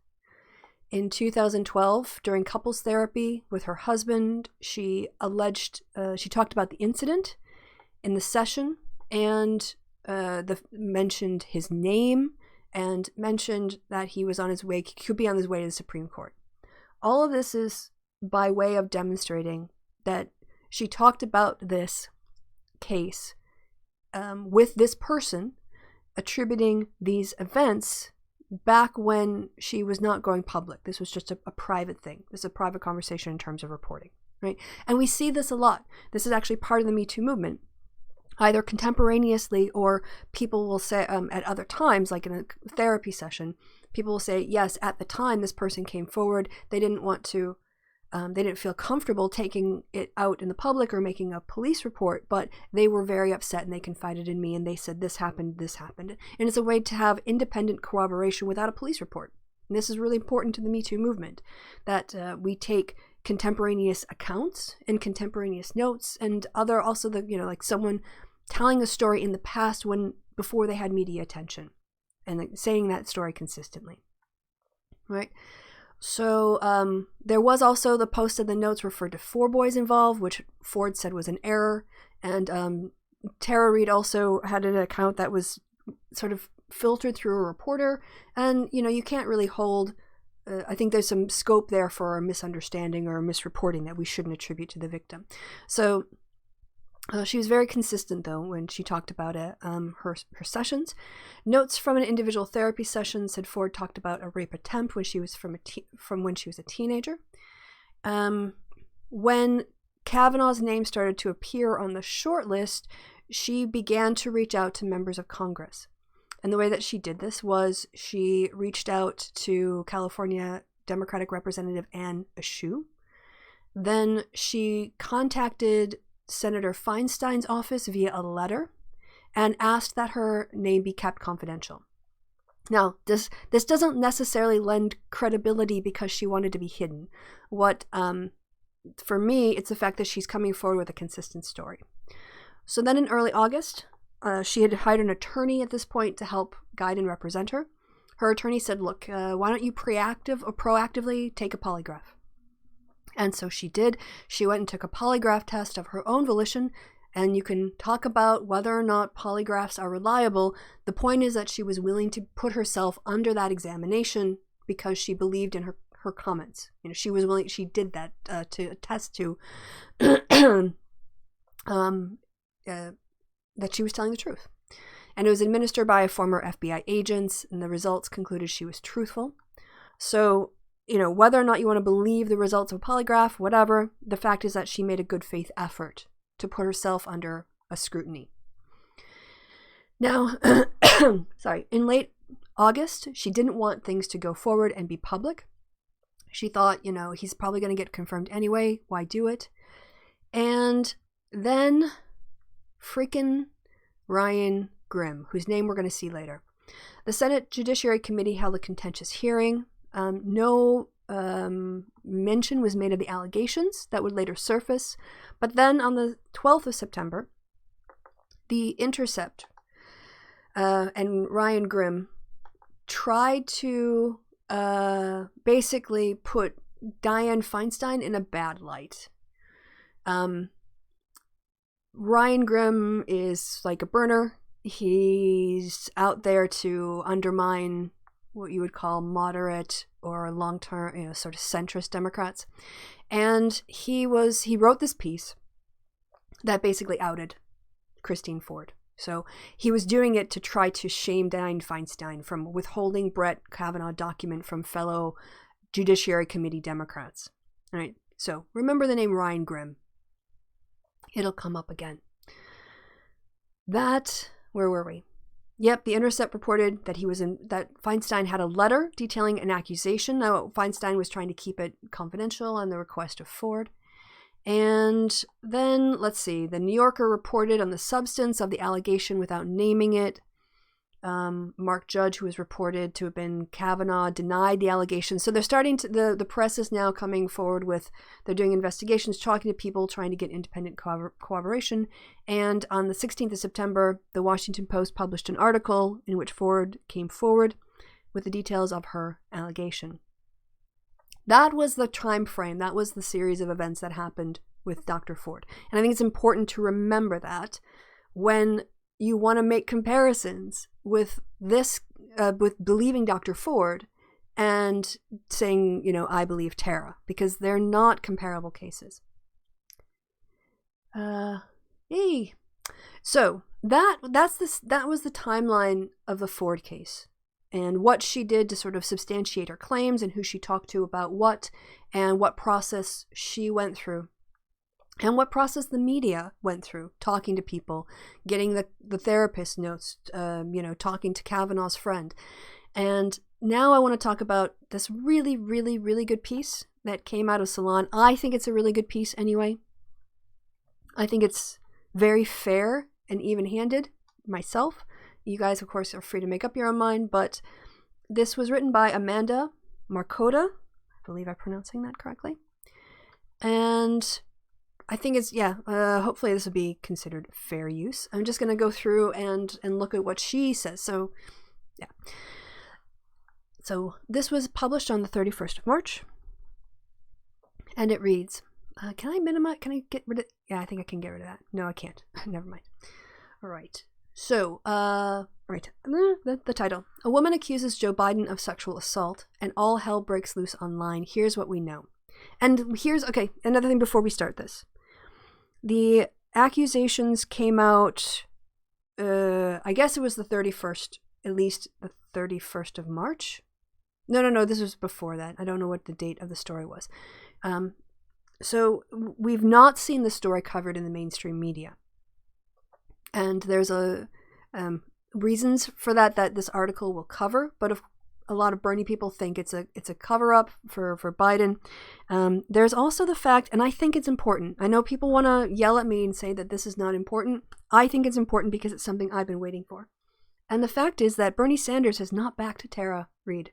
[SPEAKER 1] In 2012, during couples therapy with her husband, she talked about the incident in the session and mentioned his name and mentioned that he could be on his way to the Supreme Court. All of this is by way of demonstrating that she talked about this case with this person, attributing these events back when she was not going public. This was just a private thing. This is a private conversation in terms of reporting, right? And we see this a lot. This is actually part of the Me Too movement. Either contemporaneously, or people will say at other times, like in a therapy session, people will say, yes, at the time this person came forward, they didn't feel comfortable taking it out in the public or making a police report, but they were very upset and they confided in me and they said this happened. And it's a way to have independent corroboration without a police report. And this is really important to the Me Too movement, that we take contemporaneous accounts and contemporaneous notes and like someone telling a story in the past before they had media attention and saying that story consistently, right? So there was also the post of the notes referred to 4 boys involved, which Ford said was an error. And Tara Reid also had an account that was sort of filtered through a reporter. And, you can't really hold, I think there's some scope there for a misunderstanding or a misreporting that we shouldn't attribute to the victim. So she was very consistent, though, when she talked about her sessions. Notes from an individual therapy session said Ford talked about a rape attempt when she was from when she was a teenager. When Kavanaugh's name started to appear on the short list, she began to reach out to members of Congress. And the way that she did this was she reached out to California Democratic Representative Ann Eshoo. Then she contacted Senator Feinstein's office via a letter and asked that her name be kept confidential. Now, this doesn't necessarily lend credibility because she wanted to be hidden. For me, it's the fact that she's coming forward with a consistent story. So then in early August, she had hired an attorney at this point to help guide and represent her. Her attorney said, look, why don't you proactively take a polygraph? And so she did. She went and took a polygraph test of her own volition, and you can talk about whether or not polygraphs are reliable. The point is that she was willing to put herself under that examination because she believed in her comments. She was willing, she did that to attest to that she was telling the truth. And it was administered by a former FBI agent, and the results concluded she was truthful. So, whether or not you want to believe the results of a polygraph, whatever, the fact is that she made a good faith effort to put herself under a scrutiny. Now, in late August, she didn't want things to go forward and be public. She thought, he's probably going to get confirmed anyway. Why do it? And then freaking Ryan Grim, whose name we're going to see later. The Senate Judiciary Committee held a contentious hearing. No mention was made of the allegations that would later surface. But then on the 12th of September, The Intercept and Ryan Grim tried to basically put Dianne Feinstein in a bad light. Ryan Grim is like a burner. He's out there to undermine what you would call moderate or long-term, sort of centrist Democrats. And he wrote this piece that basically outed Christine Ford. So he was doing it to try to shame Dianne Feinstein from withholding Brett Kavanaugh document from fellow Judiciary Committee Democrats. All right. So remember the name Ryan Grimm. It'll come up again. Where were we? Yep, The Intercept reported that that Feinstein had a letter detailing an accusation. Now, Feinstein was trying to keep it confidential on the request of Ford. And then, let's see, the New Yorker reported on the substance of the allegation without naming it. Mark Judge, who was reported to have been Kavanaugh, denied the allegation. So they're starting to, the press is now coming forward with, they're doing investigations, talking to people, trying to get independent corroboration. And on the 16th of September, the Washington Post published an article in which Ford came forward with the details of her allegation. That was the time frame. That was the series of events that happened with Dr. Ford. And I think it's important to remember that when you want to make comparisons with this, with believing Dr. Ford and saying, I believe Tara, because they're not comparable cases. Yay. So that was the timeline of the Ford case and what she did to sort of substantiate her claims and who she talked to about what and what process she went through. And what process the media went through, talking to people, getting the therapist notes, talking to Kavanaugh's friend. And now I want to talk about this really, really, really good piece that came out of Salon. I think it's a really good piece anyway. I think it's very fair and even-handed myself. You guys, of course, are free to make up your own mind, but this was written by Amanda Marcotta. I believe I'm pronouncing that correctly. And I think it's, hopefully this will be considered fair use. I'm just going to go through and look at what she says. So, yeah. So this was published on the 31st of March. And it reads, can I minimize, can I get rid of, I think I can get rid of that. No, I can't. Never mind. All right. So, the title. A woman accuses Joe Biden of sexual assault and all hell breaks loose online. Here's what we know. And here's, another thing before we start this. The accusations came out, I guess it was the 31st, at least the 31st of March. No, this was before that. I don't know what the date of the story was. So we've not seen the story covered in the mainstream media. And there's reasons for that this article will cover, but a lot of Bernie people think it's a cover-up for Biden. There's also the fact, and I think it's important. I know people want to yell at me and say that this is not important. I think it's important because it's something I've been waiting for. And the fact is that Bernie Sanders has not backed Tara Reid.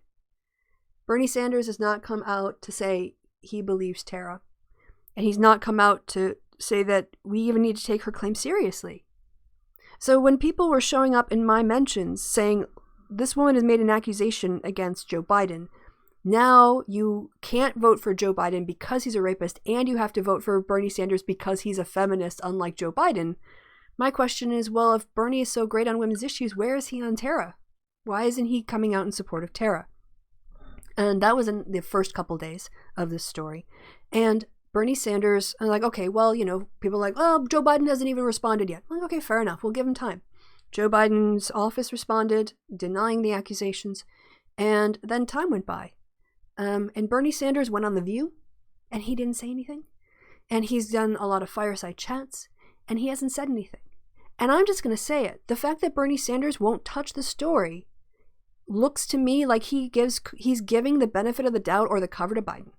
[SPEAKER 1] Bernie Sanders has not come out to say he believes Tara. And he's not come out to say that we even need to take her claim seriously. So when people were showing up in my mentions saying, this woman has made an accusation against Joe Biden, now you can't vote for Joe Biden because he's a rapist, and you have to vote for Bernie Sanders because he's a feminist, unlike Joe Biden. My question is, well, if Bernie is so great on women's issues, where is he on Tara? Why isn't he coming out in support of Tara? And that was in the first couple days of this story. And Bernie Sanders, I'm like, okay, well, people are like, oh, Joe Biden hasn't even responded yet. I'm like, okay, fair enough. We'll give him time. Joe Biden's office responded, denying the accusations, and then time went by. And Bernie Sanders went on The View, and he didn't say anything. And he's done a lot of fireside chats, and he hasn't said anything. And I'm just going to say it. The fact that Bernie Sanders won't touch the story looks to me like he's giving the benefit of the doubt or the cover to Biden.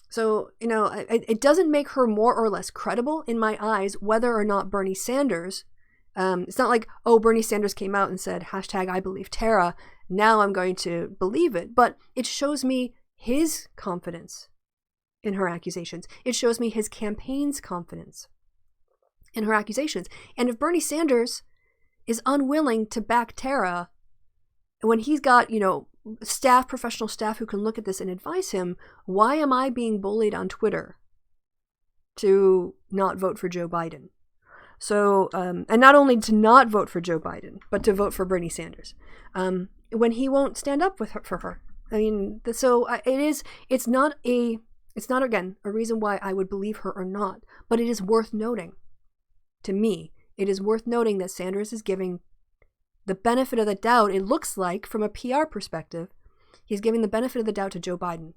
[SPEAKER 1] So, it doesn't make her more or less credible in my eyes whether or not Bernie Sanders, it's not like, oh, Bernie Sanders came out and said, #I believe Tara, now I'm going to believe it. But it shows me his confidence in her accusations. It shows me his campaign's confidence in her accusations. And if Bernie Sanders is unwilling to back Tara, when he's got, professional staff who can look at this and advise him, why am I being bullied on Twitter to not vote for Joe Biden? So, and not only to not vote for Joe Biden, but to vote for Bernie Sanders, when he won't stand up for her. I mean, so it's not again, a reason why I would believe her or not, but it is worth noting to me it is worth noting that Sanders is giving the benefit of the doubt, it looks like, from a PR perspective, he's giving the benefit of the doubt to Joe Biden.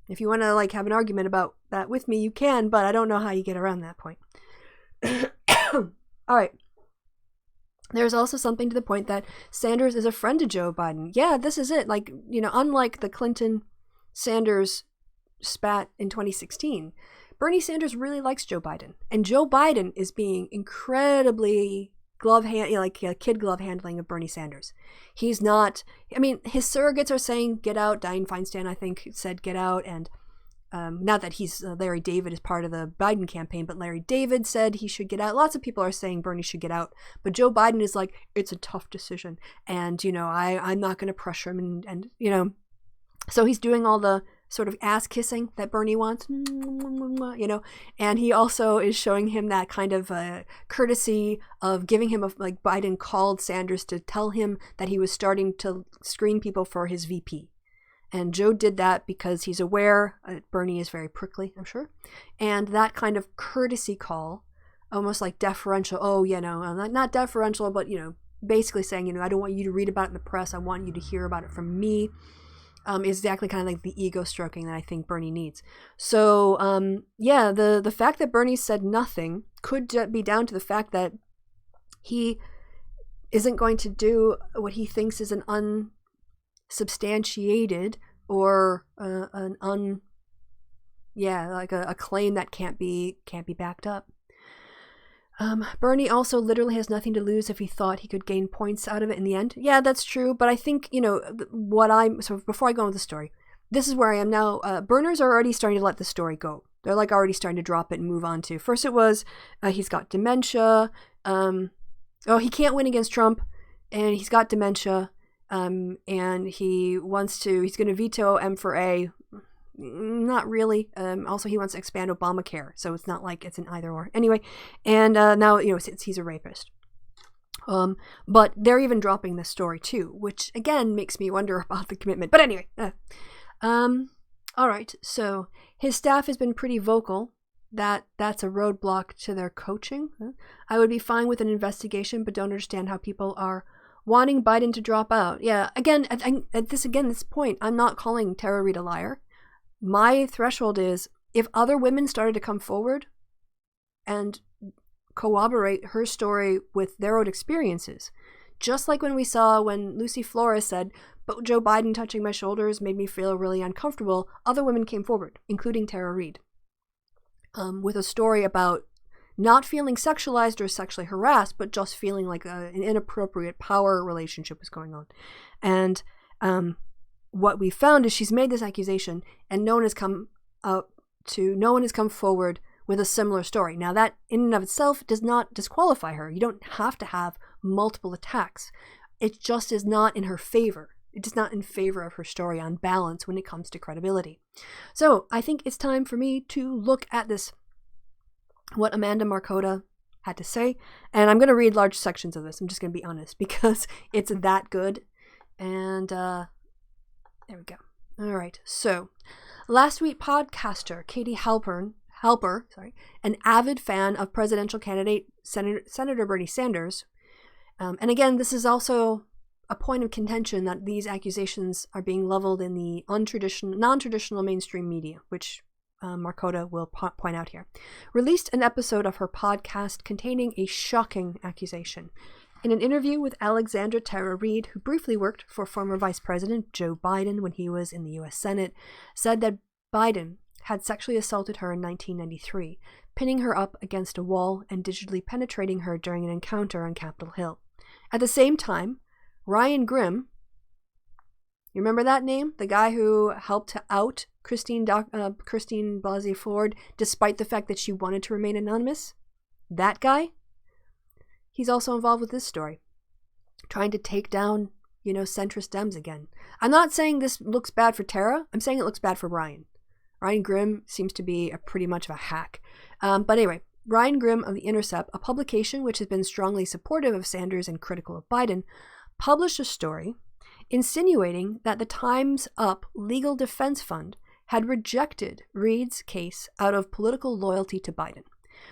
[SPEAKER 1] If you want to have an argument about that with me, you can, but I don't know how you get around that point. All right. There's also something to the point that Sanders is a friend to Joe Biden. Yeah, this is it. Unlike the Clinton-Sanders spat in 2016, Bernie Sanders really likes Joe Biden. And Joe Biden is being incredibly kid glove handling of Bernie Sanders. He's not, his surrogates are saying, get out. Dianne Feinstein, I think, said get out. And not that Larry David is part of the Biden campaign, but Larry David said he should get out. Lots of people are saying Bernie should get out. But Joe Biden is like, it's a tough decision. And, I'm not going to pressure him. And, so he's doing all the sort of ass kissing that Bernie wants, and he also is showing him that kind of courtesy of giving him Biden called Sanders to tell him that he was starting to screen people for his VP. And Joe did that because he's aware Bernie is very prickly, I'm sure. And that kind of courtesy call, almost like deferential, not deferential, but, basically saying, I don't want you to read about it in the press. I want you to hear about it from me, is exactly kind of like the ego stroking that I think Bernie needs. So, the fact that Bernie said nothing could be down to the fact that he isn't going to do what he thinks is an unsubstantiated or a claim that can't be backed up. Bernie also literally has nothing to lose if he thought he could gain points out of it in the end. Yeah, that's true. But I think, so before I go with the story, this is where I am now. Burners are already starting to let the story go. They're already starting to drop it and move on to. First it was, he's got dementia. He can't win against Trump and he's got dementia. And he's going to veto M for A. Not really. Also, he wants to expand Obamacare, so it's not like it's an either or. Anyway, and now he's a rapist. But they're even dropping this story too, which again makes me wonder about the commitment. But anyway, all right. So his staff has been pretty vocal that that's a roadblock to their coaching. I would be fine with an investigation, but don't understand how people are wanting Biden to drop out. Yeah. Again, at this point, I'm not calling Tara Reid a liar. My threshold is if other women started to come forward and corroborate her story with their own experiences, just like when Lucy Flores said, but Joe Biden touching my shoulders made me feel really uncomfortable, other women came forward, including Tara Reid, with a story about not feeling sexualized or sexually harassed, but just feeling like an inappropriate power relationship was going on. And what we found is she's made this accusation and no one has come forward with a similar story. Now that in and of itself does not disqualify her. You don't have to have multiple attacks. It just is not in her favor. It is not in favor of her story on balance when it comes to credibility. So I think it's time for me to look at this, what Amanda Marcotta had to say. And I'm going to read large sections of this. I'm just going to be honest because it's that good. And, there we go. All right. So, last week podcaster Katie Halper, an avid fan of presidential candidate Senator Bernie Sanders, and again, this is also a point of contention that these accusations are being leveled in the non-traditional mainstream media, which Marcotta will point out here, released an episode of her podcast containing a shocking accusation. In an interview with Alexandra Tara Reid, who briefly worked for former Vice President Joe Biden when he was in the U.S. Senate, said that Biden had sexually assaulted her in 1993, pinning her up against a wall and digitally penetrating her during an encounter on Capitol Hill. At the same time, Ryan Grimm, you remember that name? The guy who helped to out Christine Blasey Ford despite the fact that she wanted to remain anonymous? That guy? He's also involved with this story, trying to take down, centrist Dems again. I'm not saying this looks bad for Tara. I'm saying it looks bad for Ryan. Ryan Grimm seems to be pretty much of a hack. But anyway, Ryan Grimm of The Intercept, a publication which has been strongly supportive of Sanders and critical of Biden, published a story insinuating that the Time's Up Legal Defense Fund had rejected Reid's case out of political loyalty to Biden.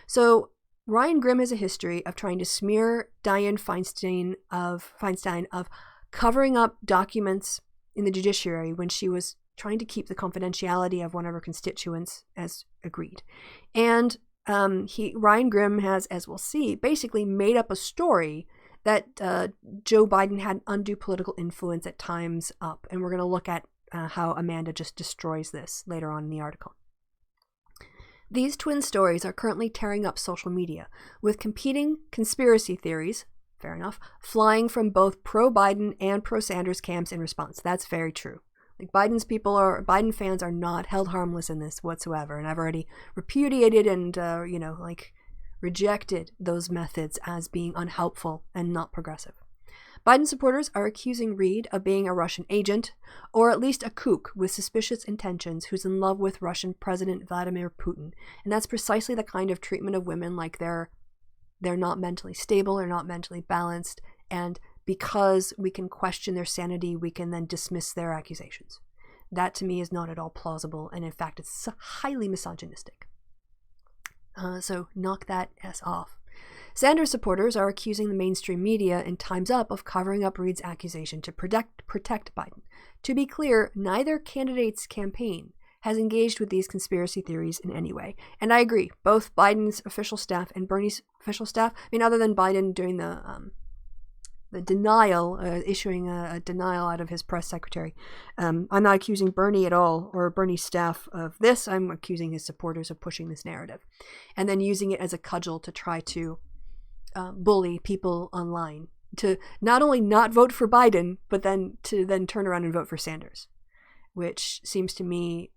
[SPEAKER 1] So Ryan Grimm has a history of trying to smear Dianne Feinstein of covering up documents in the judiciary when she was trying to keep the confidentiality of one of her constituents as agreed. And Ryan Grimm has, as we'll see, basically made up a story that Joe Biden had undue political influence at Time's Up. And we're going to look at how Amanda just destroys this later on in the article. These twin stories are currently tearing up social media, with competing conspiracy theories, fair enough, flying from both pro-Biden and pro-Sanders camps in response. That's very true. Like, Biden fans are not held harmless in this whatsoever, and I've already repudiated and, rejected those methods as being unhelpful and not progressive. Biden supporters are accusing Reade of being a Russian agent, or at least a kook with suspicious intentions who's in love with Russian President Vladimir Putin. And that's precisely the kind of treatment of women, like they're not mentally stable, they're not mentally balanced, and because we can question their sanity, we can then dismiss their accusations. That to me is not at all plausible, and in fact it's highly misogynistic. So knock that S off. Sanders supporters are accusing the mainstream media and Time's Up of covering up Reade's accusation to protect Biden. To be clear, neither candidate's campaign has engaged with these conspiracy theories in any way. And I agree, both Biden's official staff and Bernie's official staff, other than Biden doing the denial, issuing a denial out of his press secretary. I'm not accusing Bernie at all, or Bernie's staff of this. I'm accusing his supporters of pushing this narrative and then using it as a cudgel to try to bully people online to not only not vote for Biden, but then to turn around and vote for Sanders, which seems to me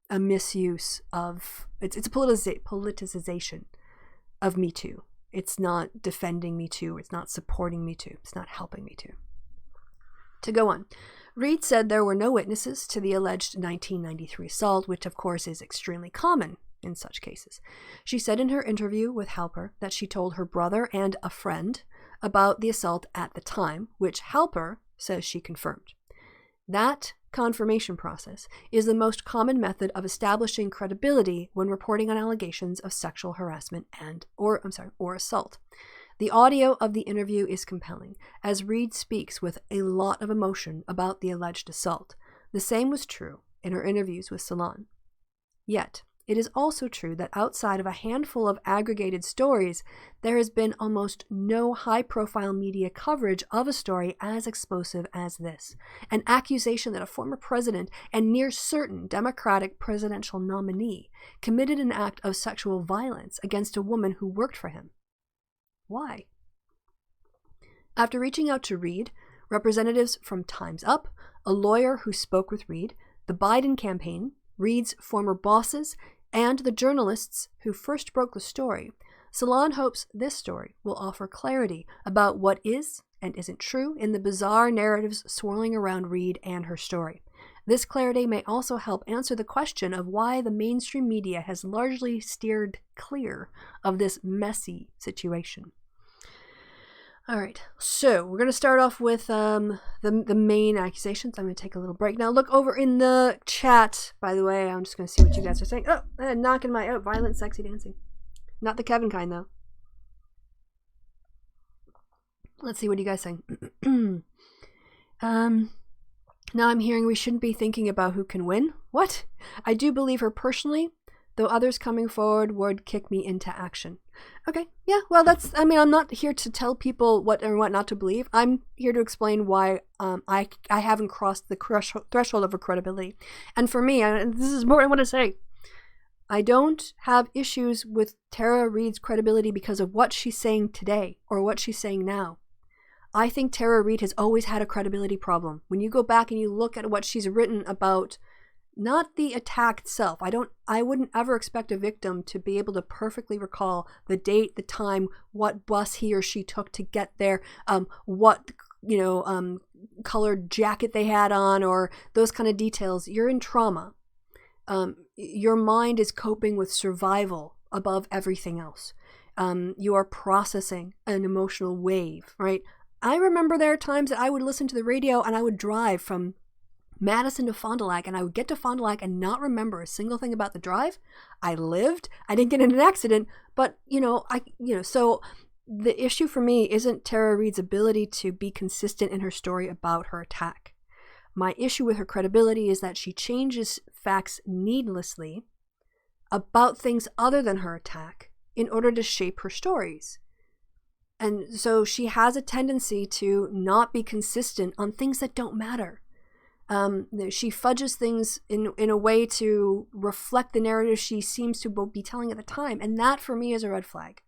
[SPEAKER 1] a misuse of, it's a politicization of Me Too. It's not defending Me Too. It's not supporting Me Too. It's not helping Me Too. To go on, Reade said there were no witnesses to the alleged 1993 assault, which of course is extremely common in such cases. She said in her interview with Halper that she told her brother and a friend about the assault at the time, which Halper says she confirmed. That confirmation process is the most common method of establishing credibility when reporting on allegations of sexual harassment or assault. The audio of the interview is compelling, as Reade speaks with a lot of emotion about the alleged assault. The same was true in her interviews with Salon. Yet, it is also true that outside of a handful of aggregated stories, there has been almost no high-profile media coverage of a story as explosive as this. An accusation that a former president and near certain Democratic presidential nominee committed an act of sexual violence against a woman who worked for him. Why? After reaching out to Reade, representatives from Time's Up, a lawyer who spoke with Reade, the Biden campaign, Reade's former bosses, and the journalists who first broke the story, Salon hopes this story will offer clarity about what is and isn't true in the bizarre narratives swirling around Reade and her story. This clarity may also help answer the question of why the mainstream media has largely steered clear of this messy situation. All right, so we're going to start off with the main accusations. I'm going to take a little break now. Look over in the chat, by the way. I'm just going to see what you guys are saying. Oh, knocking my out. Violent, sexy dancing. Not the Kevin kind, though. Let's see what you guys saying. Now I'm hearing we shouldn't be thinking about who can win. What? I do believe her personally, though others coming forward would kick me into action. Okay, yeah, well, I'm not here to tell people what or what not to believe. I'm here to explain why I haven't crossed the threshold of her credibility. And for me, this is more I want to say, I don't have issues with Tara Reid's credibility because of what she's saying today or what she's saying now. I think Tara Reid has always had a credibility problem. When you go back and you look at what she's written about, not the attack itself. I wouldn't ever expect a victim to be able to perfectly recall the date, the time, what bus he or she took to get there, what, colored jacket they had on, or those kind of details. You're in trauma. Your mind is coping with survival above everything else. You are processing an emotional wave, right? I remember there are times that I would listen to the radio and I would drive from Madison to Fond du Lac, and I would get to Fond du Lac and not remember a single thing about the drive. I lived. I didn't get in an accident, but so the issue for me isn't Tara Reid's ability to be consistent in her story about her attack. My issue with her credibility is that she changes facts needlessly about things other than her attack in order to shape her stories. And so she has a tendency to not be consistent on things that don't matter. She fudges things in a way to reflect the narrative she seems to be telling at the time. And that for me is a red flag.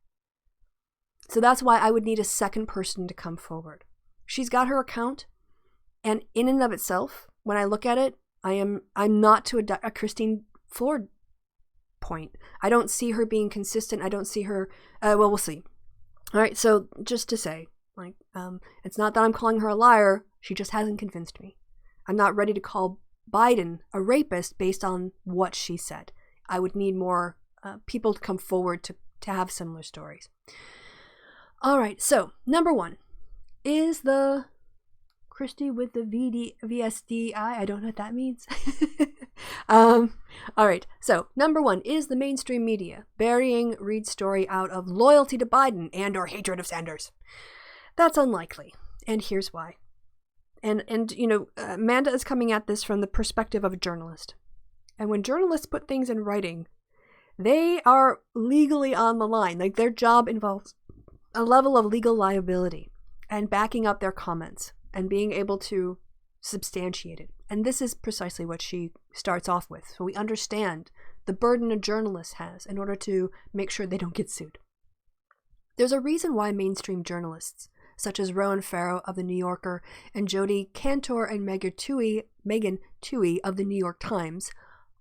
[SPEAKER 1] So that's why I would need a second person to come forward. She's got her account. And in and of itself, when I look at it, I'm not to a Christine Ford point. I don't see her being consistent. I don't see her, we'll see. All right. So just to say, it's not that I'm calling her a liar. She just hasn't convinced me. I'm not ready to call Biden a rapist based on what she said. I would need more people to come forward to have similar stories. All right, so number one is the Christie with the VSDI. I don't know what that means. All right, so number one is the mainstream media burying Reade's story out of loyalty to Biden and or hatred of Sanders. That's unlikely, and here's why. And Amanda is coming at this from the perspective of a journalist. And when journalists put things in writing, they are legally on the line. Like, their job involves a level of legal liability and backing up their comments and being able to substantiate it. And this is precisely what she starts off with. So we understand the burden a journalist has in order to make sure they don't get sued. There's a reason why mainstream journalists, such as Rowan Farrow of The New Yorker and Jodi Kantor and Megan Twohey of The New York Times,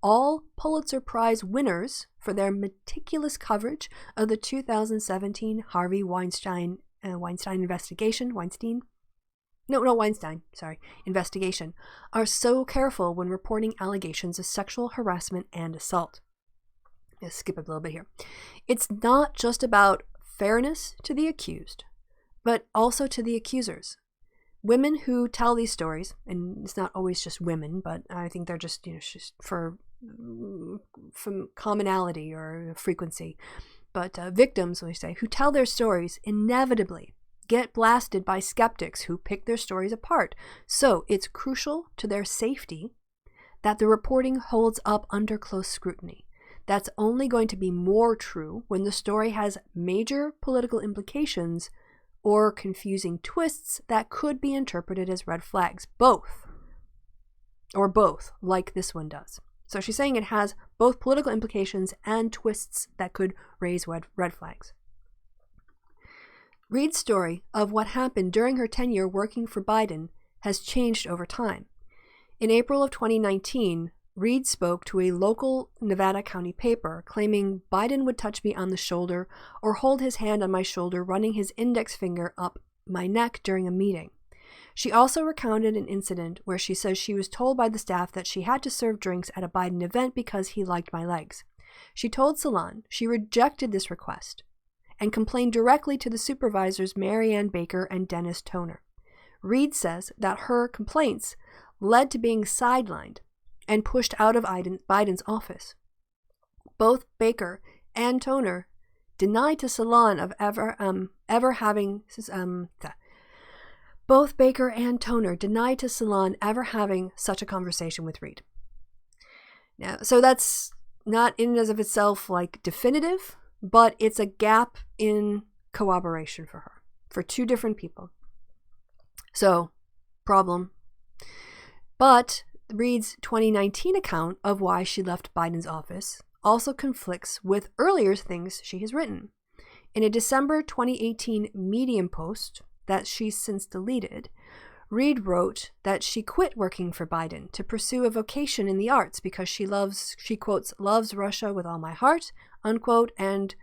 [SPEAKER 1] all Pulitzer Prize winners for their meticulous coverage of the 2017 Harvey Weinstein investigation, investigation, are so careful when reporting allegations of sexual harassment and assault. Let's skip a little bit here. It's not just about fairness to the accused, but also to the accusers. Women who tell these stories, and it's not always just women, but I think they're just, just from commonality or frequency, but victims, we say, who tell their stories inevitably get blasted by skeptics who pick their stories apart. So it's crucial to their safety that the reporting holds up under close scrutiny. That's only going to be more true when the story has major political implications or confusing twists that could be interpreted as red flags. Both, like this one does. So she's saying it has both political implications and twists that could raise red flags. Reade's story of what happened during her tenure working for Biden has changed over time. In April of 2019, Reade spoke to a local Nevada County paper claiming Biden would touch me on the shoulder or hold his hand on my shoulder, running his index finger up my neck during a meeting. She also recounted an incident where she says she was told by the staff that she had to serve drinks at a Biden event because he liked my legs. She told Salon she rejected this request and complained directly to the supervisors Marianne Baker and Dennis Toner. Reade says that her complaints led to being sidelined and pushed out of Biden's office. Both Baker and Toner denied to Salon of ever having such a conversation with Reade. Now, so that's not in and of itself like definitive, but it's a gap in corroboration for her, for two different people. So, problem. But Reade's 2019 account of why she left Biden's office also conflicts with earlier things she has written. In a December 2018 Medium post that she's since deleted, Reade wrote that she quit working for Biden to pursue a vocation in the arts because she quotes, loves Russia with all my heart, unquote, and,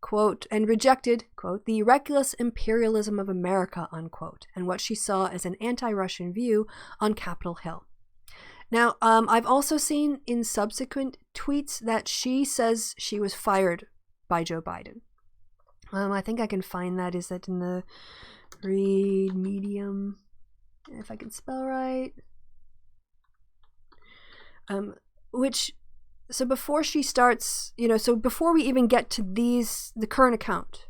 [SPEAKER 1] quote, and rejected, quote, the reckless imperialism of America, unquote, and what she saw as an anti-Russian view on Capitol Hill. Now, I've also seen in subsequent tweets that she says she was fired by Joe Biden. I think I can find that. Is that in the Reade Medium? If I can spell right. which, so before she starts, so before we even get to the current account,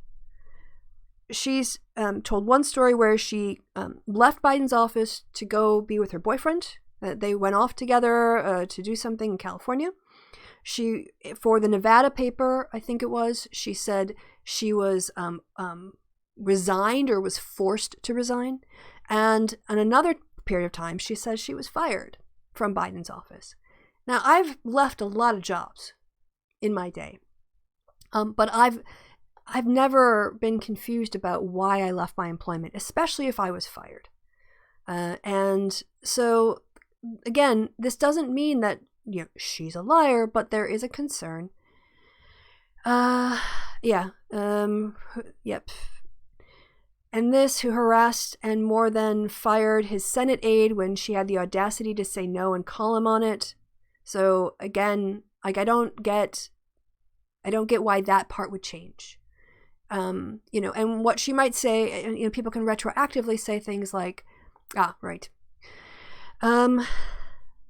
[SPEAKER 1] she's told one story where she left Biden's office to go be with her boyfriend. They went off together to do something in California. She, for the Nevada paper, I think it was, she said she was resigned or was forced to resign. And in another period of time, she says she was fired from Biden's office. Now, I've left a lot of jobs in my day, but I've never been confused about why I left my employment, especially if I was fired. And so, again, this doesn't mean that she's a liar, but there is a concern. Yep. And this, who harassed and more than fired his Senate aide when she had the audacity to say no and call him on it. So again, like, I don't get why that part would change. And what she might say, people can retroactively say things like, right.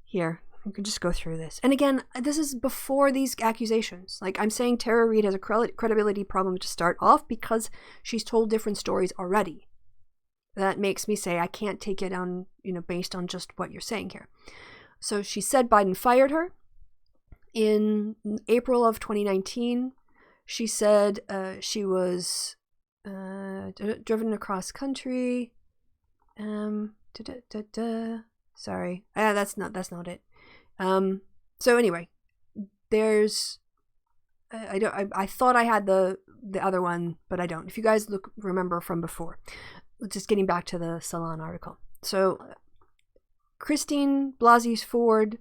[SPEAKER 1] Here, you can just go through this. And again, this is before these accusations. Like, I'm saying Tara Reid has a credibility problem to start off because she's told different stories already. That makes me say I can't take it on, based on just what you're saying here. So she said Biden fired her. In April of 2019, she said she was driven across country. Sorry, that's not it. So anyway, there's I thought I had the other one, but I don't. If you guys remember from before, just getting back to the Salon article. So Christine Blasey Ford,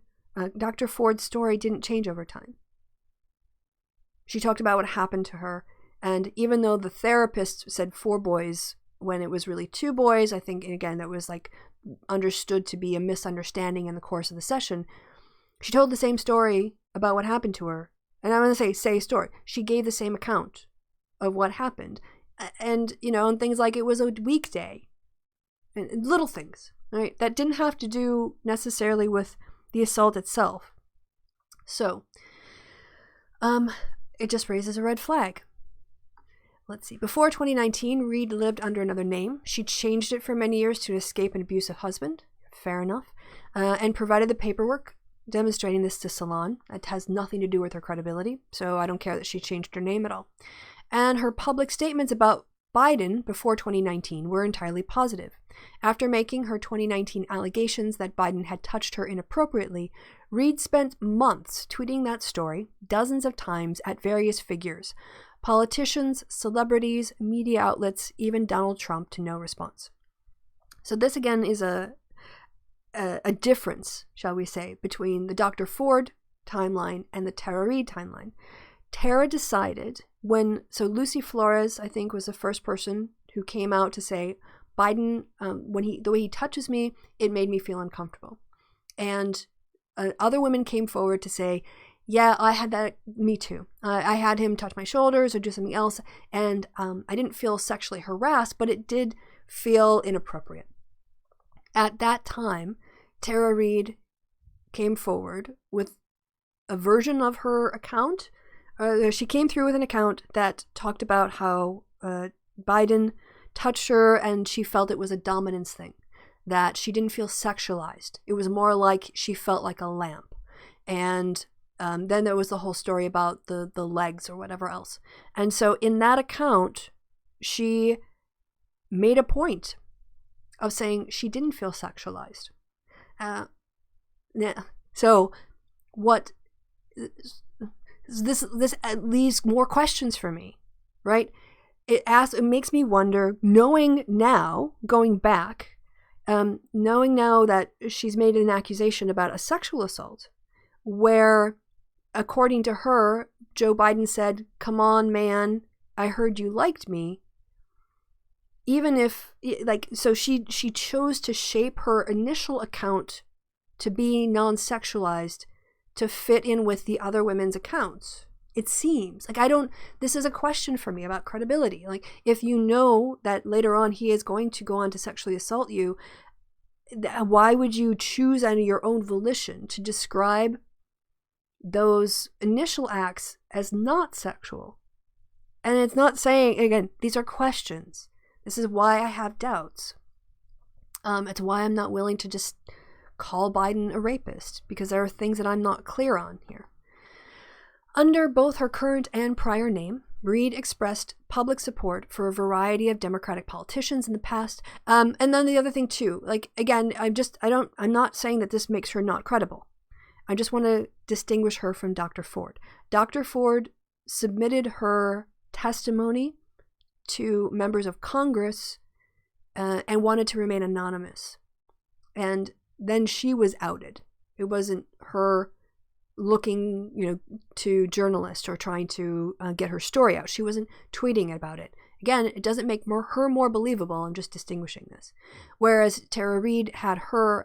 [SPEAKER 1] Dr. Ford's story didn't change over time. She talked about what happened to her, and even though the therapist said 4 boys when it was really 2 boys, I think, again, that was like understood to be a misunderstanding in the course of the session. She told the same story about what happened to her. And I'm going to say story. She gave the same account of what happened. And, and things like it was a weekday. And little things, right? That didn't have to do necessarily with the assault itself. So, it just raises a red flag. Let's see. Before 2019, Reade lived under another name. She changed it for many years to escape an abusive husband. Fair enough. And provided the paperwork demonstrating this to Salon. It has nothing to do with her credibility, so I don't care that she changed her name at all. And her public statements about Biden before 2019 were entirely positive. After making her 2019 allegations that Biden had touched her inappropriately, Reade spent months tweeting that story dozens of times at various figures. Politicians, celebrities, media outlets, even Donald Trump, to no response. So this again is a difference, shall we say, between the Dr. Ford timeline and the Tara Reid timeline. Tara decided so Lucy Flores, I think, was the first person who came out to say, Biden, the way he touches me, it made me feel uncomfortable. And other women came forward to say, yeah, I had that, me too. I had him touch my shoulders or do something else, and I didn't feel sexually harassed, but it did feel inappropriate. At that time, Tara Reid came forward with a version of her account. She came through with an account that talked about how Biden touched her and she felt it was a dominance thing, that she didn't feel sexualized. It was more like she felt like a lamp. And then there was the whole story about the legs or whatever else. And so in that account, she made a point of saying she didn't feel sexualized. So what this leaves more questions for me, right? It makes me wonder, knowing now, going back, knowing now that she's made an accusation about a sexual assault, where, according to her, Joe Biden said, "Come on, man, I heard you liked me." Even if, so she chose to shape her initial account to be non-sexualized to fit in with the other women's accounts. It seems this is a question for me about credibility. Like, if you know that later on he is going to go on to sexually assault you, why would you choose on your own volition to describe those initial acts as not sexual? And it's not saying, again, these are questions. This is why I have doubts. It's why I'm not willing to just call Biden a rapist, because there are things that I'm not clear on here. Under both her current and prior name, Reade expressed public support for a variety of Democratic politicians in the past. And then the other thing too, like, again, I'm not saying that this makes her not credible. I just want to distinguish her from Dr. Ford. Dr. Ford submitted her testimony to members of Congress and wanted to remain anonymous. And then she was outed. It wasn't her looking, to journalists or trying to get her story out. She wasn't tweeting about it. Again, it doesn't make her more believable. I'm just distinguishing this. Whereas Tara Reid had her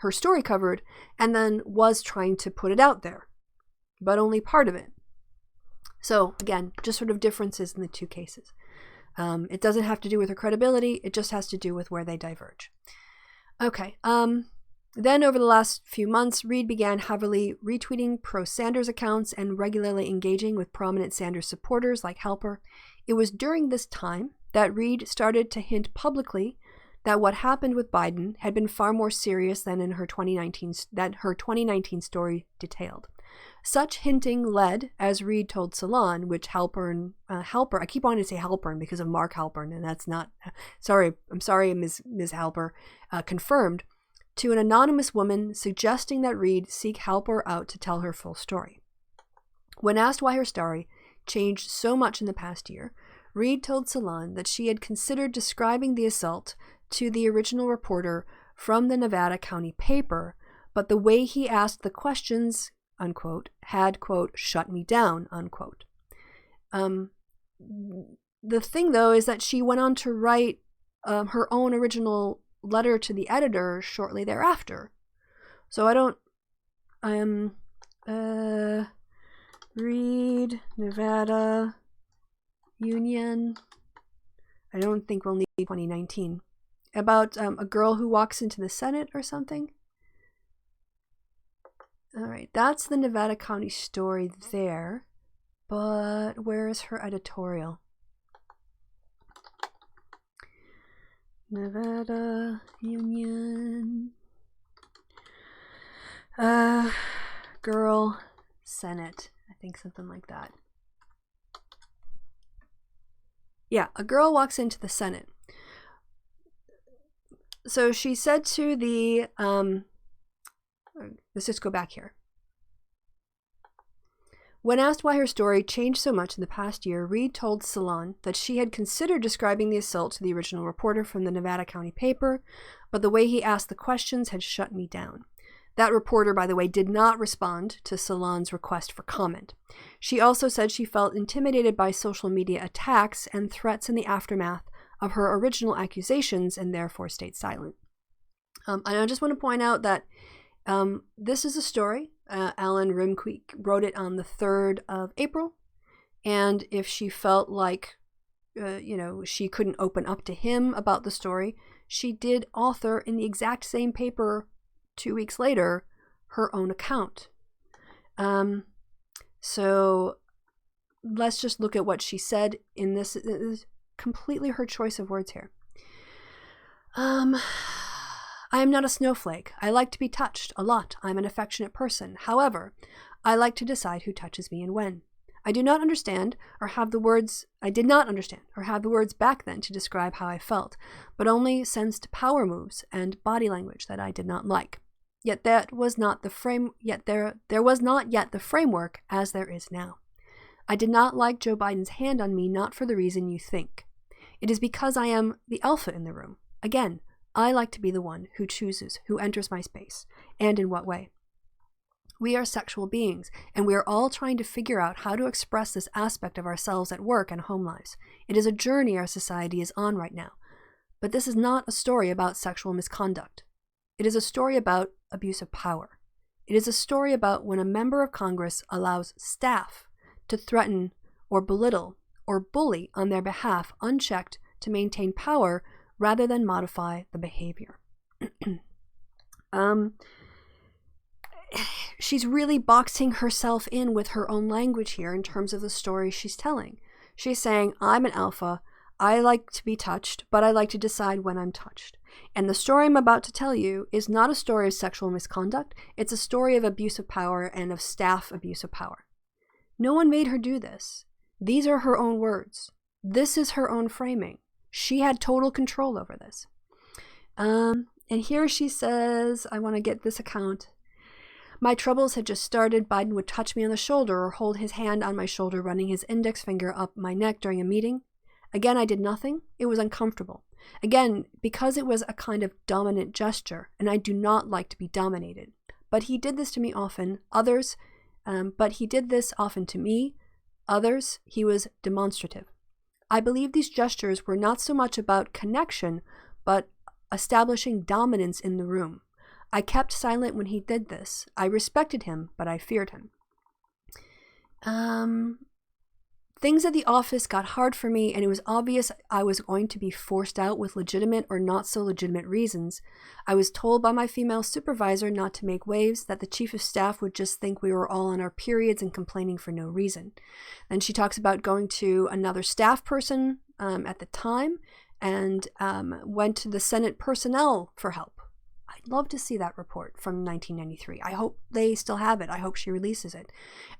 [SPEAKER 1] story covered and then was trying to put it out there, but only part of it. So again, just sort of differences in the two cases. It doesn't have to do with her credibility. It just has to do with where they diverge. Okay. Then over the last few months, Reade began heavily retweeting pro-Sanders accounts and regularly engaging with prominent Sanders supporters like Halper. It was during this time that Reade started to hint publicly that what happened with Biden had been far more serious than her 2019 story detailed. Such hinting led, as Reade told Salon, which Halpern, I keep wanting to say Halpern because of Mark Halpern, and that's not, I'm sorry, Ms. Halper, confirmed, to an anonymous woman suggesting that Reade seek Halper out to tell her full story. When asked why her story changed so much in the past year, Reade told Salon that she had considered describing the assault to the original reporter from the Nevada County paper, but the way he asked the questions, unquote, had, quote, shut me down, unquote. The thing, though, is that she went on to write her own original letter to the editor shortly thereafter. So Reade, Nevada, Union. I don't think we'll need 2019. About a girl who walks into the Senate or something. All right, that's the Nevada County story there. But where is her editorial? Nevada Union. Girl Senate. I think something like that. Yeah, a girl walks into the Senate. So she said to the, let's just go back here. When asked why her story changed so much in the past year, Reade told Salon that she had considered describing the assault to the original reporter from the Nevada County paper, but the way he asked the questions had shut me down. That reporter, by the way, did not respond to Salon's request for comment. She also said she felt intimidated by social media attacks and threats in the aftermath of her original accusations and therefore stayed silent. And I just want to point out that this is a story. Alan Rimquik wrote it on the 3rd of April. And if she felt like, she couldn't open up to him about the story, she did author in the exact same paper 2 weeks later her own account. So let's just look at what she said in this. It is completely her choice of words here. I am not a snowflake. I like to be touched a lot. I'm an affectionate person. However, I like to decide who touches me and when. I did not understand or have the words back then to describe how I felt, but only sensed power moves and body language that I did not like. Yet there was not yet the framework as there is now. I did not like Joe Biden's hand on me, not for the reason you think. It is because I am the alpha in the room. Again, I like to be the one who chooses who enters my space, and in what way. We are sexual beings, and we are all trying to figure out how to express this aspect of ourselves at work and home lives. It is a journey our society is on right now. But this is not a story about sexual misconduct. It is a story about abuse of power. It is a story about when a member of Congress allows staff to threaten or belittle or bully on their behalf unchecked to maintain power rather than modify the behavior. She's really boxing herself in with her own language here in terms of the story she's telling. She's saying, I'm an alpha. I like to be touched, but I like to decide when I'm touched. And the story I'm about to tell you is not a story of sexual misconduct. It's a story of abuse of power and of staff abuse of power. No one made her do this. These are her own words. This is her own framing. She had total control over this. And here she says, I want to get this account. My troubles had just started. Biden would touch me on the shoulder or hold his hand on my shoulder, running his index finger up my neck during a meeting. Again, I did nothing. It was uncomfortable. Again, because it was a kind of dominant gesture, and I do not like to be dominated. But he did this to me often. But he did this often to me. Others, he was demonstrative. I believe these gestures were not so much about connection, but establishing dominance in the room. I kept silent when he did this. I respected him, but I feared him. Things at the office got hard for me, and it was obvious I was going to be forced out with legitimate or not so legitimate reasons. I was told by my female supervisor not to make waves, that the chief of staff would just think we were all on our periods and complaining for no reason. Then she talks about going to another staff person at the time and went to the Senate personnel for help. I'd love to see that report from 1993. I hope they still have it. I hope she releases it.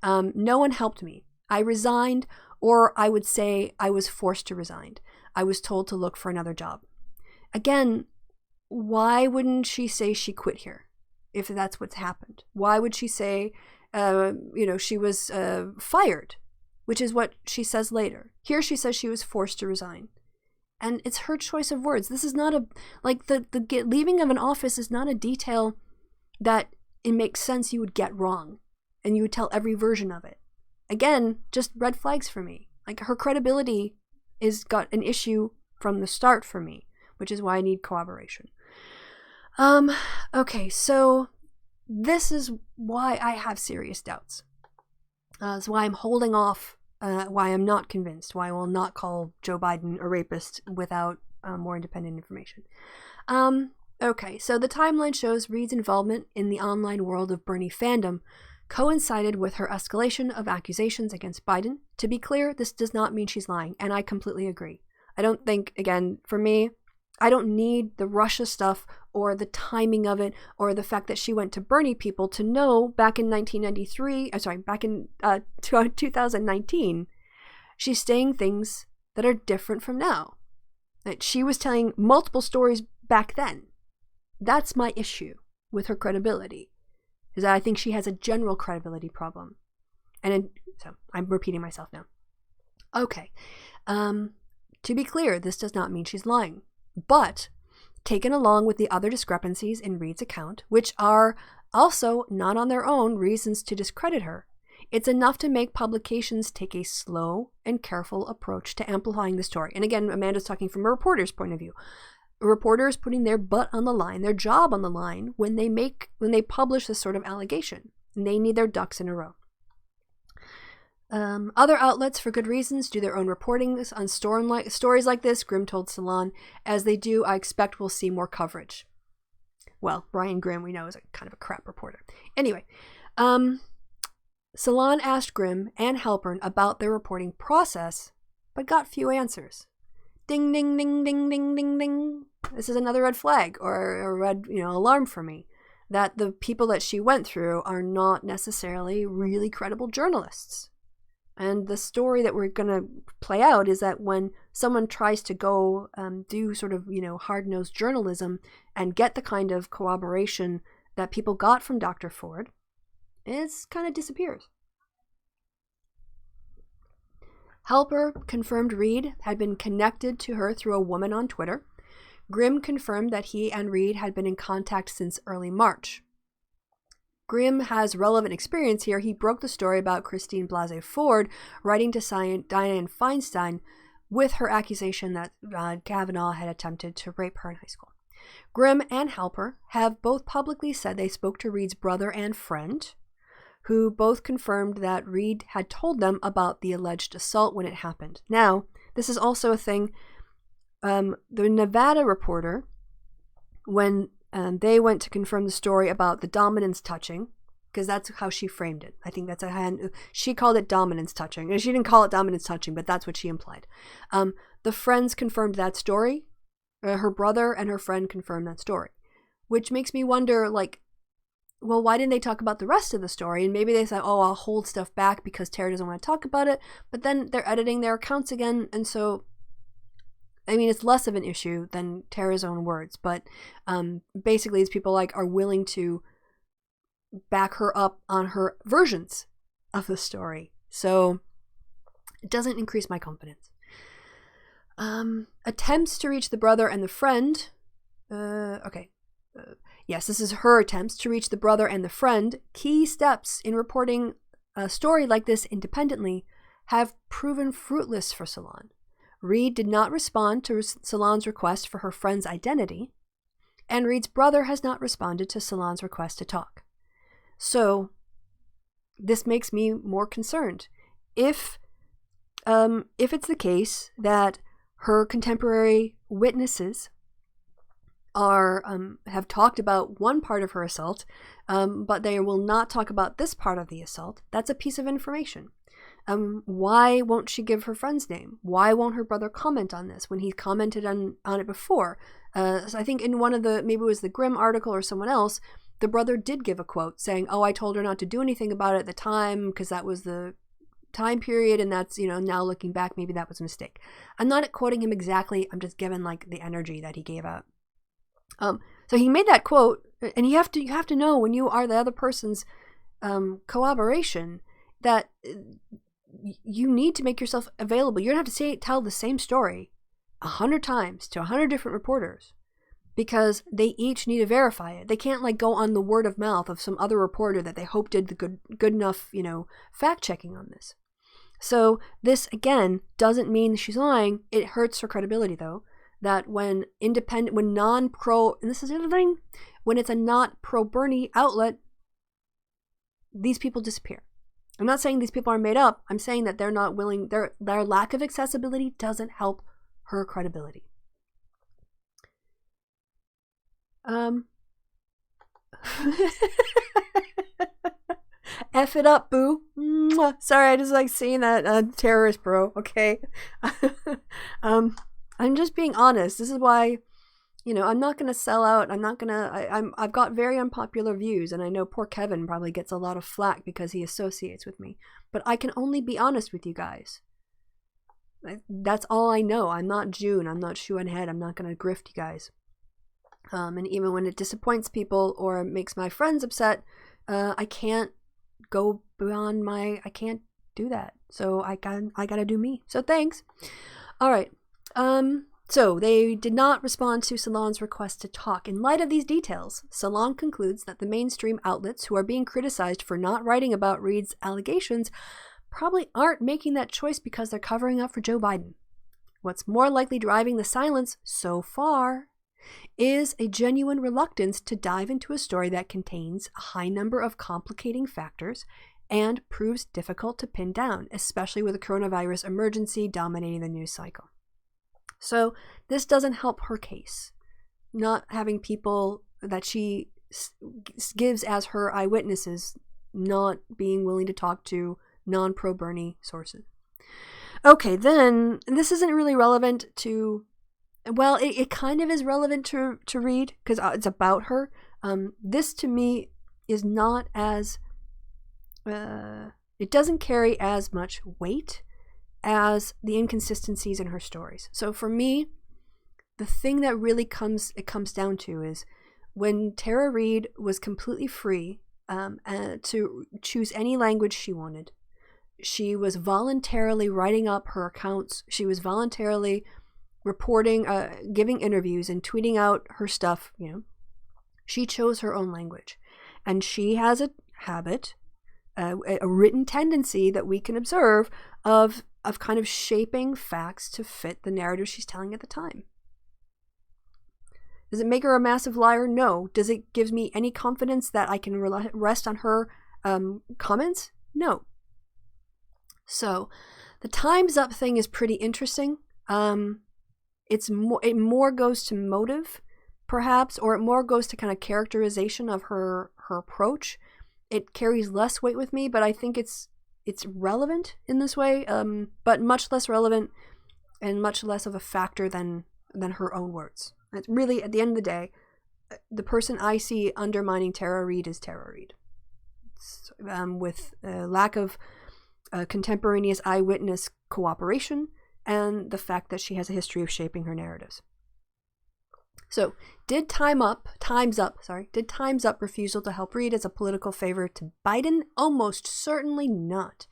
[SPEAKER 1] No one helped me. I resigned, or I would say I was forced to resign. I was told to look for another job. Again, why wouldn't she say she quit here if that's what's happened? Why would she say, she was fired, which is what she says later. Here she says she was forced to resign. And it's her choice of words. This is not the leaving of an office is not a detail that it makes sense you would get wrong and you would tell every version of it. Again, just red flags for me. Like, her credibility is got an issue from the start for me, which is why I need corroboration. Okay, so this is why I have serious doubts. That's why I'm holding off. Why I'm not convinced, why I will not call Joe Biden a rapist without more independent information. Okay, so the timeline shows Reade's involvement in the online world of Bernie fandom coincided with her escalation of accusations against Biden. To be clear, this does not mean she's lying, and I completely agree. I don't think, again, for me, I don't need the Russia stuff or the timing of it or the fact that she went to Bernie people to know back in 2019, she's saying things that are different from now. That she was telling multiple stories back then. That's my issue with her credibility, is that I think she has a general credibility problem. So I'm repeating myself now. Okay. To be clear, this does not mean she's lying. But, taken along with the other discrepancies in Reade's account, which are also not on their own reasons to discredit her, it's enough to make publications take a slow and careful approach to amplifying the story. And again, Amanda's talking from a reporter's point of view. A reporter is putting their butt on the line, their job on the line, when they publish this sort of allegation. And they need their ducks in a row. Other outlets, for good reasons, do their own reporting on stories like this, Grimm told Salon. As they do, I expect we'll see more coverage. Well, Brian Grimm, we know, is a kind of a crap reporter. Anyway, Salon asked Grimm and Halpern about their reporting process, but got few answers. Ding, ding, ding, ding, ding, ding, ding. This is another red flag or a red, alarm for me, that the people that she went through are not necessarily really credible journalists. And the story that we're going to play out is that when someone tries to go do sort of, hard-nosed journalism and get the kind of corroboration that people got from Dr. Ford, it kind of disappears. Halper confirmed Reade had been connected to her through a woman on Twitter. Grimm confirmed that he and Reade had been in contact since early March. Grimm has relevant experience here. He broke the story about Christine Blasey Ford writing to Dianne Feinstein with her accusation that Kavanaugh had attempted to rape her in high school. Grimm and Halper have both publicly said they spoke to Reade's brother and friend, who both confirmed that Reade had told them about the alleged assault when it happened. Now, this is also a thing. The Nevada reporter, when and they went to confirm the story about the dominance touching, because that's how she framed it. I think that's she called it dominance touching. And she didn't call it dominance touching, but that's what she implied. The friends confirmed that story. Her brother and her friend confirmed that story, which makes me wonder, like, well, why didn't they talk about the rest of the story? And maybe they said, oh, I'll hold stuff back because Tara doesn't want to talk about it. But then they're editing their accounts again. And so, I mean, it's less of an issue than Tara's own words. But basically, these people are willing to back her up on her versions of the story. So it doesn't increase my confidence. Attempts to reach the brother and the friend. Yes, this is her attempts to reach the brother and the friend. Key steps in reporting a story like this independently have proven fruitless for Salon. Reade did not respond to Salon's request for her friend's identity, and Reade's brother has not responded to Salon's request to talk. So this makes me more concerned. If it's the case that her contemporary witnesses have talked about one part of her assault, but they will not talk about this part of the assault, that's a piece of information. Why won't she give her friend's name? Why won't her brother comment on this when he commented on it before? So I think in one of maybe it was the Grimm article or someone else, the brother did give a quote saying, oh, I told her not to do anything about it at the time because that was the time period, and that's, now looking back, maybe that was a mistake. I'm not quoting him exactly, I'm just giving the energy that he gave out. So he made that quote, and you have to know when you are the other person's corroboration that you need to make yourself available. You don't have to tell the same story 100 times to 100 different reporters, because they each need to verify it. They can't go on the word of mouth of some other reporter that they hope did the good enough, fact checking on this. So this again doesn't mean she's lying. It hurts her credibility though, that when non-pro, and this is the other thing, when it's a not pro-Bernie outlet, these people disappear. I'm not saying these people are made up. I'm saying that they're not willing, their lack of accessibility doesn't help her credibility. F it up, boo. Mwah. Sorry, I just like seeing that terrorist bro. Okay. I'm just being honest. This is why, I'm not gonna sell out. I'm not gonna. I've got very unpopular views, and I know poor Kevin probably gets a lot of flack because he associates with me. But I can only be honest with you guys. That's all I know. I'm not June. I'm not shoe ahead. I'm not gonna grift you guys. And even when it disappoints people or makes my friends upset, I can't go beyond I can't do that. So I gotta do me. So thanks. All right. So they did not respond to Salon's request to talk. In light of these details, Salon concludes that the mainstream outlets who are being criticized for not writing about Reade's allegations probably aren't making that choice because they're covering up for Joe Biden. What's more likely driving the silence so far is a genuine reluctance to dive into a story that contains a high number of complicating factors and proves difficult to pin down, especially with the coronavirus emergency dominating the news cycle. So this doesn't help her case. Not having people that she gives as her eyewitnesses not being willing to talk to non-pro-Bernie sources. Okay, then, this isn't really relevant to... Well, it kind of is relevant to Reade because it's about her. This to me is not as... it doesn't carry as much weight as the inconsistencies in her stories. So for me, the thing that really comes down to is when Tara Reid was completely free to choose any language she wanted. She was voluntarily writing up her accounts. She was voluntarily reporting, giving interviews and tweeting out her stuff. She chose her own language, and she has a habit, a written tendency that we can observe of kind of shaping facts to fit the narrative she's telling at the time. Does it make her a massive liar? No. Does it give me any confidence that I can rest on her comments? No. So, the Time's Up thing is pretty interesting. It more goes to motive. perhaps, or it more goes to kind of characterization of her approach. It carries less weight with me, but I think it's relevant in this way, but much less relevant and much less of a factor than her own words. It's really, at the end of the day, the person I see undermining Tara Reid is Tara Reid. With a lack of contemporaneous eyewitness cooperation and the fact that she has a history of shaping her narratives. So, did Time's Up refusal to help Reade as a political favor to Biden? Almost certainly not.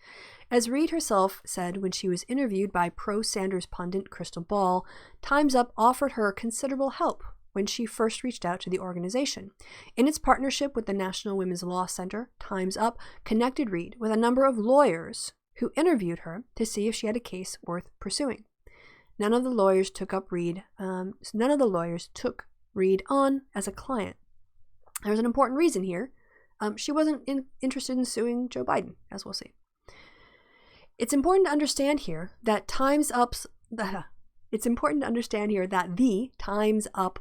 [SPEAKER 1] As Reade herself said when she was interviewed by pro-Sanders pundit Crystal Ball, Time's Up offered her considerable help when she first reached out to the organization. In its partnership with the National Women's Law Center, Time's Up connected Reade with a number of lawyers who interviewed her to see if she had a case worth pursuing. None of the lawyers took Reade on as a client. There's an important reason here. She wasn't interested in suing Joe Biden, as we'll see. It's important to understand here that the Time's Up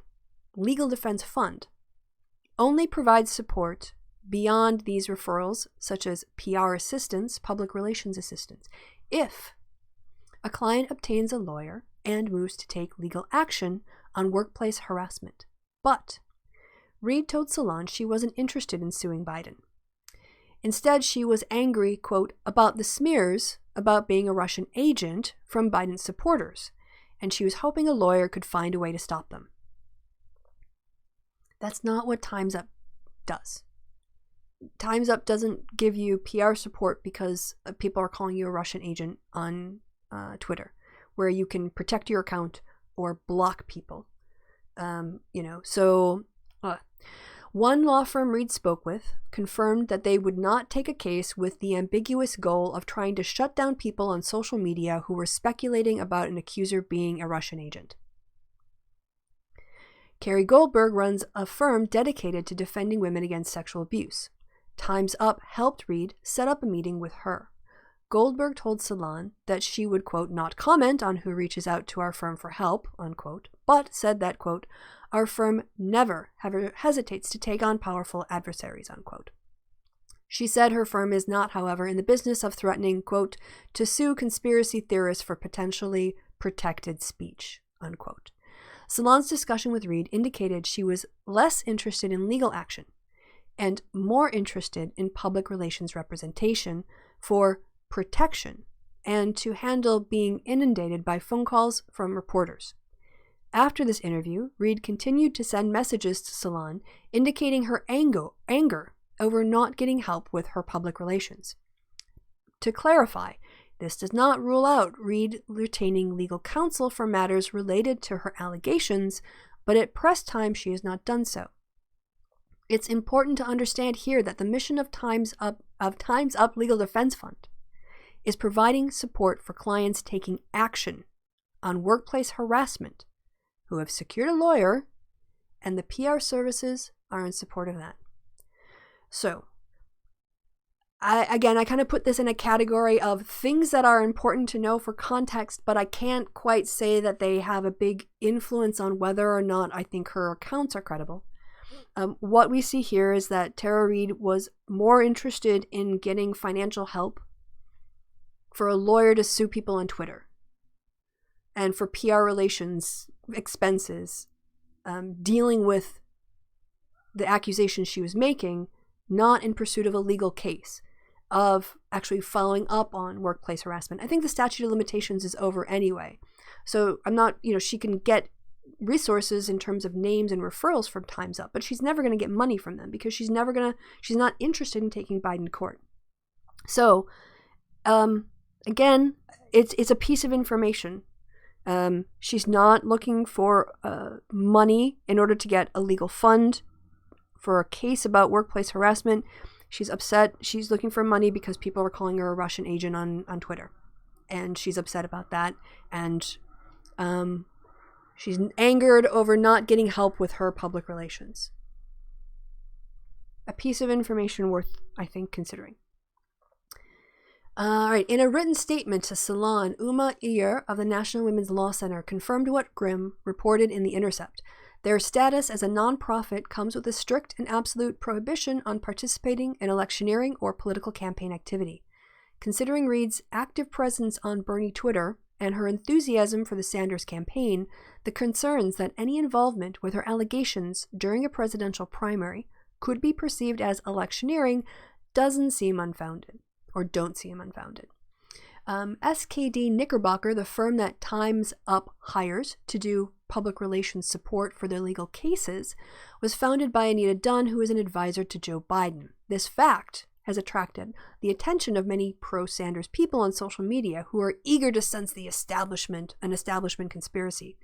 [SPEAKER 1] Legal Defense Fund only provides support beyond these referrals, such as PR assistance, public relations assistance, if a client obtains a lawyer and moves to take legal action on workplace harassment. But Reade told Salon she wasn't interested in suing Biden. Instead, she was angry, quote, about the smears about being a Russian agent from Biden's supporters, and she was hoping a lawyer could find a way to stop them. That's not what Time's Up does. Time's Up doesn't give you PR support because people are calling you a Russian agent on Twitter, where you can protect your account or block people. One law firm Reade spoke with confirmed that they would not take a case with the ambiguous goal of trying to shut down people on social media who were speculating about an accuser being a Russian agent. Carrie Goldberg runs a firm dedicated to defending women against sexual abuse. Time's Up helped Reade set up a meeting with her. Goldberg told Salon that she would, quote, not comment on who reaches out to our firm for help, unquote, but said that, quote, our firm never hesitates to take on powerful adversaries, unquote. She said her firm is not, however, in the business of threatening, quote, to sue conspiracy theorists for potentially protected speech, unquote. Salon's discussion with Reade indicated she was less interested in legal action and more interested in public relations representation for protection and to handle being inundated by phone calls from reporters. After this interview, Reade continued to send messages to Salon indicating her anger over not getting help with her public relations. To clarify, this does not rule out Reade retaining legal counsel for matters related to her allegations, but at press time she has not done so. It's important to understand here that the mission of Time's Up Legal Defense Fund is providing support for clients taking action on workplace harassment who have secured a lawyer, and the PR services are in support of that. So, I kind of put this in a category of things that are important to know for context, but I can't quite say that they have a big influence on whether or not I think her accounts are credible. What we see here is that Tara Reid was more interested in getting financial help for a lawyer to sue people on Twitter and for PR relations expenses, dealing with the accusations she was making, not in pursuit of a legal case, of actually following up on workplace harassment. I think the statute of limitations is over anyway. So I'm not, she can get resources in terms of names and referrals from Time's Up, but she's never going to get money from them because she's not interested in taking Biden to court. So, again, it's a piece of information. She's not looking for money in order to get a legal fund for a case about workplace harassment. She's upset. She's looking for money because people are calling her a Russian agent on Twitter. And she's upset about that. And she's angered over not getting help with her public relations. A piece of information worth, I think, considering. All right. In a written statement to Salon, Uma Iyer of the National Women's Law Center confirmed what Grimm reported in The Intercept, Their status as a non-profit comes with a strict and absolute prohibition on participating in electioneering or political campaign activity. Considering Reade's active presence on Bernie Twitter and her enthusiasm for the Sanders campaign, the concerns that any involvement with her allegations during a presidential primary could be perceived as electioneering don't seem unfounded. SKD Knickerbocker, the firm that Time's Up hires to do public relations support for their legal cases, was founded by Anita Dunn, who is an advisor to Joe Biden. This fact has attracted the attention of many pro-Sanders people on social media who are eager to sense an establishment conspiracy,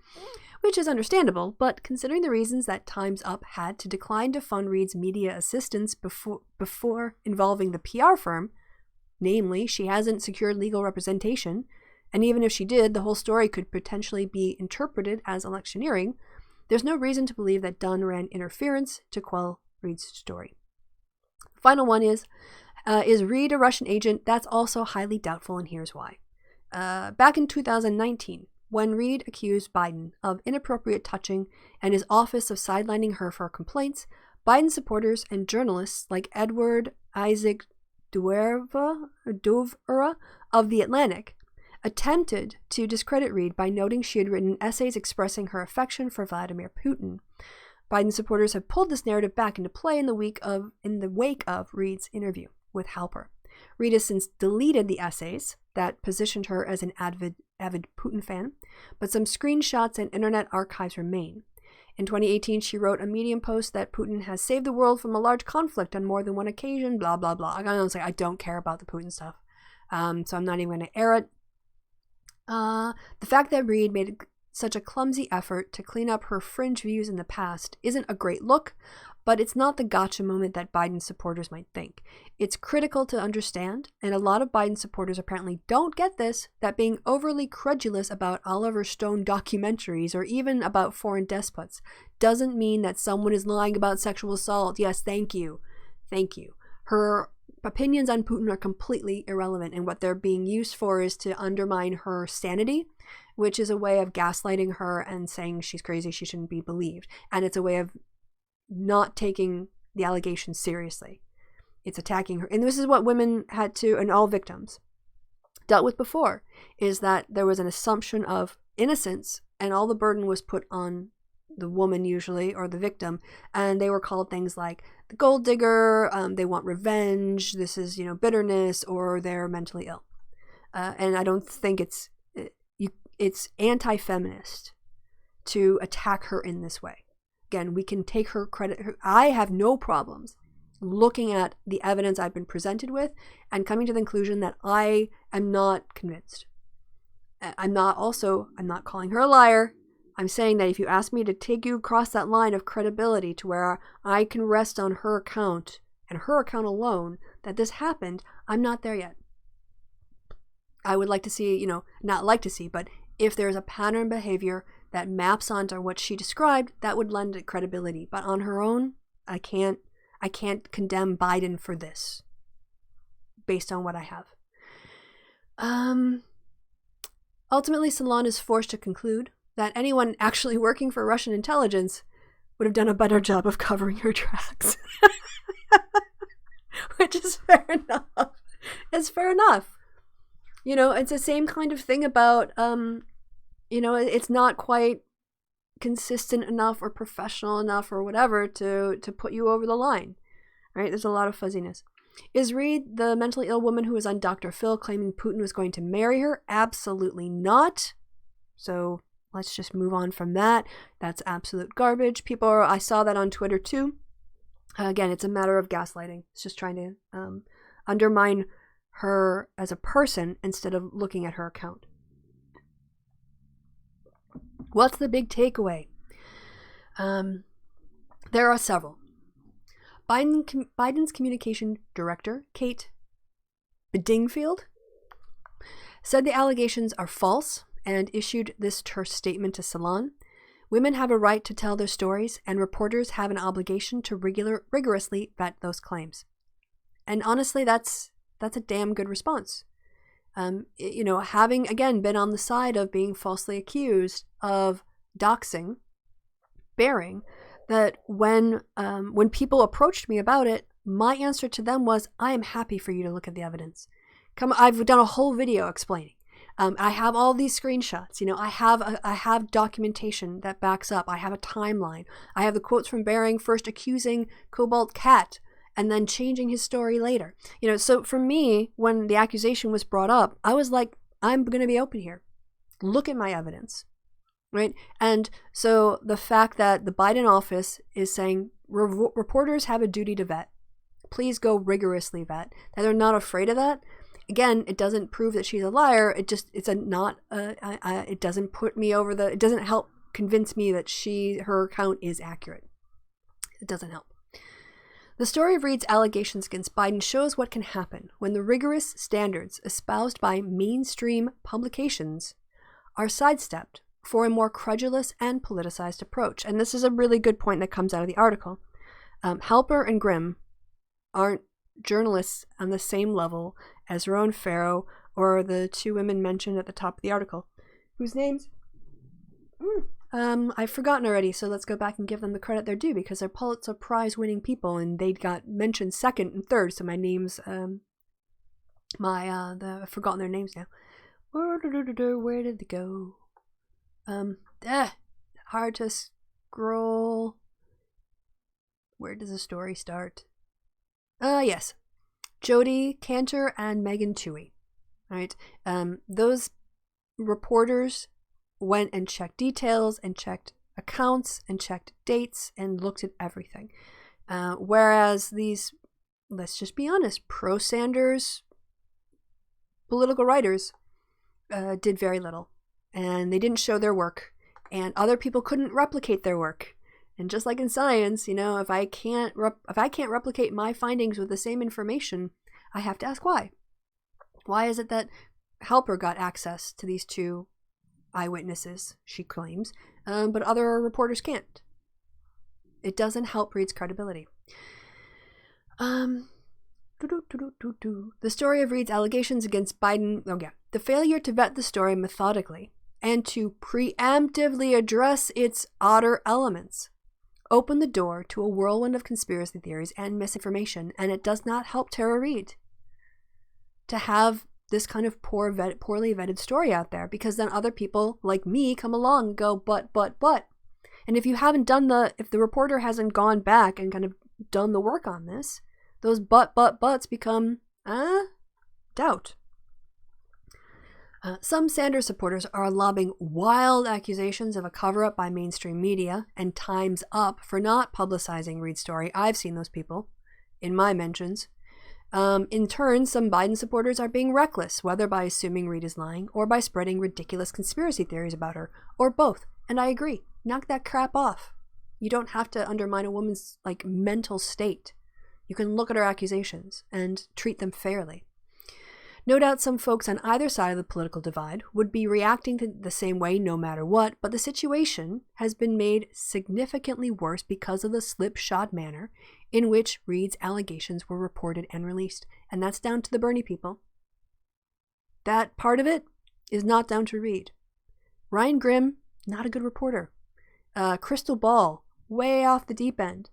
[SPEAKER 1] which is understandable, but considering the reasons that Time's Up had to decline to fund Reade's media assistance before involving the PR firm, namely, she hasn't secured legal representation, and even if she did, the whole story could potentially be interpreted as electioneering, there's no reason to believe that Dunn ran interference to quell Reade's story. The final one is Reade a Russian agent? That's also highly doubtful, and here's why. Back in 2019, when Reade accused Biden of inappropriate touching and his office of sidelining her for complaints, Biden supporters and journalists like Edward Isaac Dovera of The Atlantic attempted to discredit Reade by noting she had written essays expressing her affection for Vladimir Putin. Biden supporters have pulled this narrative back into play in the wake of Reade's interview with Halper. Reade has since deleted the essays that positioned her as an avid Putin fan, but some screenshots and internet archives remain. In 2018, she wrote a Medium post that Putin has saved the world from a large conflict on more than one occasion, blah, blah, blah. I don't care about the Putin stuff, so I'm not even going to air it. The fact that Reade made such a clumsy effort to clean up her fringe views in the past isn't a great look, but it's not the gotcha moment that Biden supporters might think. It's critical to understand, and a lot of Biden supporters apparently don't get this, that being overly credulous about Oliver Stone documentaries or even about foreign despots doesn't mean that someone is lying about sexual assault. Yes, thank you. Thank you. Her opinions on Putin are completely irrelevant, and what they're being used for is to undermine her sanity, which is a way of gaslighting her and saying she's crazy, she shouldn't be believed. And it's a way of not taking the allegations seriously. It's attacking her. And this is what women had to, and all victims, dealt with before, is that there was an assumption of innocence and all the burden was put on the woman usually, or the victim, and they were called things like the gold digger, they want revenge, this is, bitterness, or they're mentally ill. And I don't think it's anti-feminist to attack her in this way. Again, we can take her credit. I have no problems looking at the evidence I've been presented with and coming to the conclusion that I am not convinced. I'm not calling her a liar. I'm saying that if you ask me to take you across that line of credibility to where I can rest on her account and her account alone that this happened, I'm not there yet. I would like to see, not like to see, but if there's a pattern behavior that maps onto what she described, that would lend it credibility. But on her own, I can't condemn Biden for this based on what I have. Ultimately, Salon is forced to conclude that anyone actually working for Russian intelligence would have done a better job of covering her tracks. Which is fair enough. It's fair enough. It's the same kind of thing about, it's not quite consistent enough or professional enough or whatever to put you over the line, right? There's a lot of fuzziness. Is Reade the mentally ill woman who was on Dr. Phil claiming Putin was going to marry her? Absolutely not. So let's just move on from that. That's absolute garbage. I saw that on Twitter too. Again, it's a matter of gaslighting. It's just trying to undermine her as a person instead of looking at her account. What's the big takeaway? There are several. Biden's communication director, Kate Bedingfield, said the allegations are false and issued this terse statement to Salon. Women have a right to tell their stories, and reporters have an obligation to rigorously vet those claims. And honestly, that's a damn good response. Having, again, been on the side of being falsely accused of doxing, bearing that when people approached me about it, my answer to them was, I am happy for you to look at the evidence. I've done a whole video explaining. I have all these screenshots. I have documentation that backs up. I have a timeline. I have the quotes from Bering first accusing Cobalt Cat and then changing his story later. So for me, when the accusation was brought up, I was like, I'm going to be open here. Look at my evidence. Right? And so the fact that the Biden office is saying reporters have a duty to vet. Please go rigorously vet. That they're not afraid of that. Again, it doesn't prove that she's a liar. It doesn't put me over it doesn't help convince me that her account is accurate. It doesn't help. The story of Reade's allegations against Biden shows what can happen when the rigorous standards espoused by mainstream publications are sidestepped for a more credulous and politicized approach. And this is a really good point that comes out of the article. Halper and Grimm aren't journalists on the same level as Rowan Farrow or the two women mentioned at the top of the article, whose names I've forgotten already, so let's go back and give them the credit they're due, because they're Pulitzer Prize winning people and they got mentioned second and third, so my names I've forgotten their names now. Where did they go? Hard to scroll. Where does the story start? Yes. Jodi Kantor and Megan Twohey. Right? Those reporters went and checked details and checked accounts and checked dates and looked at everything. Whereas these, let's just be honest, pro-Sanders political writers did very little. And they didn't show their work. And other people couldn't replicate their work. And just like in science, if I can't replicate my findings with the same information, I have to ask why. Why is it that Halper got access to these two eyewitnesses, she claims, but other reporters can't? It doesn't help Reade's credibility. The story of Reade's allegations against Biden, the failure to vet the story methodically and to preemptively address its odder elements open the door to a whirlwind of conspiracy theories and misinformation, and it does not help Tara Reid to have this kind of poorly vetted story out there, because then other people like me come along and go, but. And if you haven't if the reporter hasn't gone back and kind of done the work on this, those buts become, doubt. Some Sanders supporters are lobbing wild accusations of a cover-up by mainstream media and Time's Up for not publicizing Reade's story. I've seen those people in my mentions. In turn, some Biden supporters are being reckless, whether by assuming Reade is lying or by spreading ridiculous conspiracy theories about her, or both. And I agree. Knock that crap off. You don't have to undermine a woman's mental state. You can look at her accusations and treat them fairly. No doubt some folks on either side of the political divide would be reacting to the same way no matter what, but the situation has been made significantly worse because of the slipshod manner in which Reade's allegations were reported and released. And that's down to the Bernie people. That part of it is not down to Reade. Ryan Grimm, not a good reporter. Crystal Ball, way off the deep end.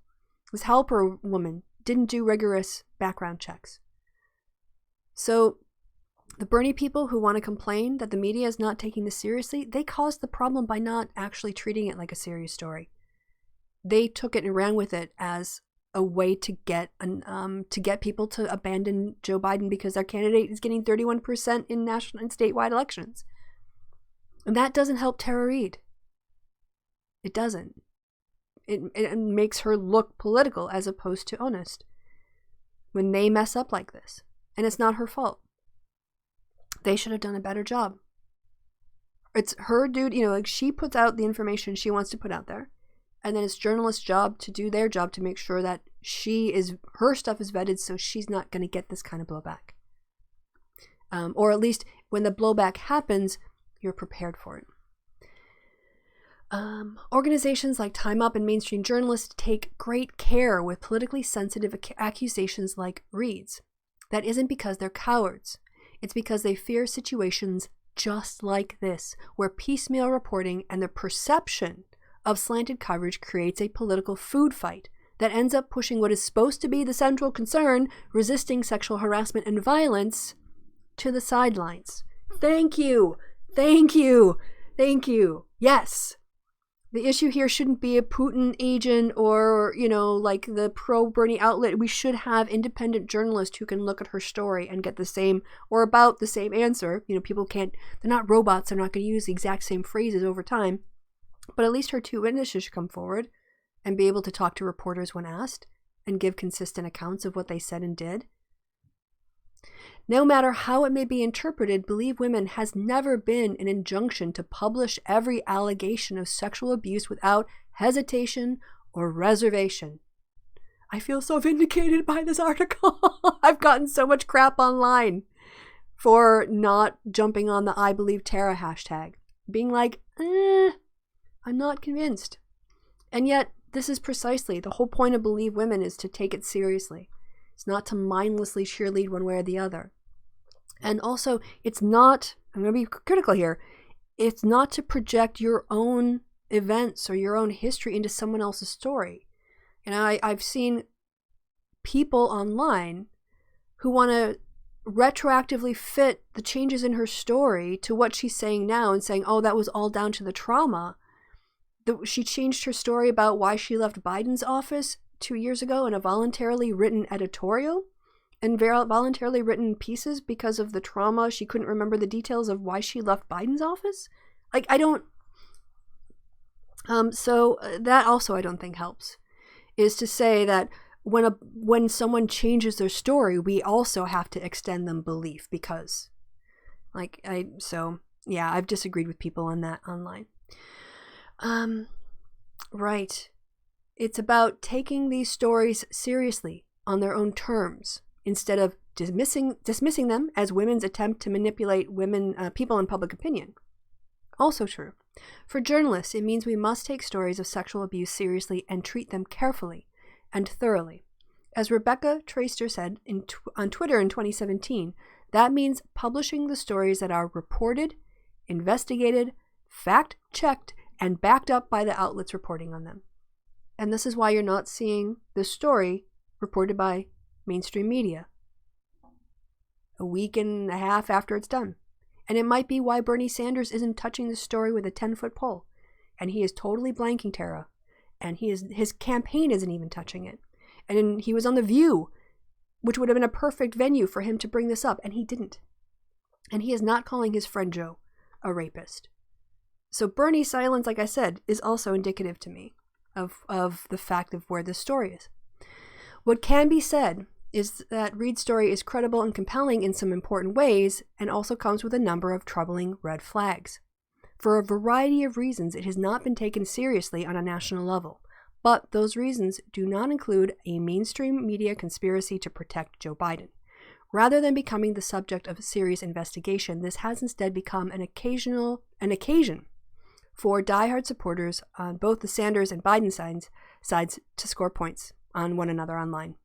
[SPEAKER 1] This Halper woman didn't do rigorous background checks. So the Bernie people who want to complain that the media is not taking this seriously, they caused the problem by not actually treating it like a serious story. They took it and ran with it as a way to get people to abandon Joe Biden because their candidate is getting 31% in national and statewide elections. And that doesn't help Tara Reid. It doesn't. It makes her look political as opposed to honest when they mess up like this. And it's not her fault. They should have done a better job. It's her duty, she puts out the information she wants to put out there. And then it's journalists' job to do their job to make sure that her stuff is vetted so she's not going to get this kind of blowback. Or at least when the blowback happens, you're prepared for it. Organizations like Time Up and mainstream journalists take great care with politically sensitive accusations like Reade's. That isn't because they're cowards. It's because they fear situations just like this, where piecemeal reporting and the perception of slanted coverage creates a political food fight that ends up pushing what is supposed to be the central concern, resisting sexual harassment and violence, to the sidelines. Thank you. Thank you. Thank you. Yes. The issue here shouldn't be a Putin agent or, like the pro-Bernie outlet. We should have independent journalists who can look at her story and get the same or about the same answer. People can't, they're not robots. They're not going to use the exact same phrases over time. But at least her two witnesses should come forward and be able to talk to reporters when asked and give consistent accounts of what they said and did. No matter how it may be interpreted, Believe Women has never been an injunction to publish every allegation of sexual abuse without hesitation or reservation. I feel so vindicated by this article. I've gotten so much crap online for not jumping on the I Believe Tara hashtag. Being like, I'm not convinced. And yet, this is precisely the whole point of Believe Women, is to take it seriously. It's not to mindlessly cheerlead one way or the other. And also, it's not, I'm going to be critical here, it's not to project your own events or your own history into someone else's story. I've seen people online who want to retroactively fit the changes in her story to what she's saying now and saying, oh, that was all down to the trauma. She changed her story about why she left Biden's office 2 years ago in a voluntarily written editorial and voluntarily written pieces because of the trauma. She couldn't remember the details of why she left Biden's office. So that also I don't think helps, is to say that when someone changes their story, we also have to extend them belief because, I've disagreed with people on that online. Right. It's about taking these stories seriously on their own terms instead of dismissing them as women's attempt to manipulate people in public opinion. Also true. For journalists, it means we must take stories of sexual abuse seriously and treat them carefully and thoroughly. As Rebecca Traister said on Twitter in 2017, that means publishing the stories that are reported, investigated, fact-checked, and backed up by the outlets reporting on them. And this is why you're not seeing this story reported by mainstream media a week and a half after it's done. And it might be why Bernie Sanders isn't touching this story with a 10-foot pole. And he is totally blanking Tara. And his campaign isn't even touching it. And he was on The View, which would have been a perfect venue for him to bring this up, and he didn't. And he is not calling his friend Joe a rapist. So Bernie's silence, like I said, is also indicative to me of the fact of where this story is. What can be said is that Reade's story is credible and compelling in some important ways, and also comes with a number of troubling red flags. For a variety of reasons, it has not been taken seriously on a national level, but those reasons do not include a mainstream media conspiracy to protect Joe Biden. Rather than becoming the subject of a serious investigation, this has instead become an occasion for diehard supporters on both the Sanders and Biden sides to score points on one another online.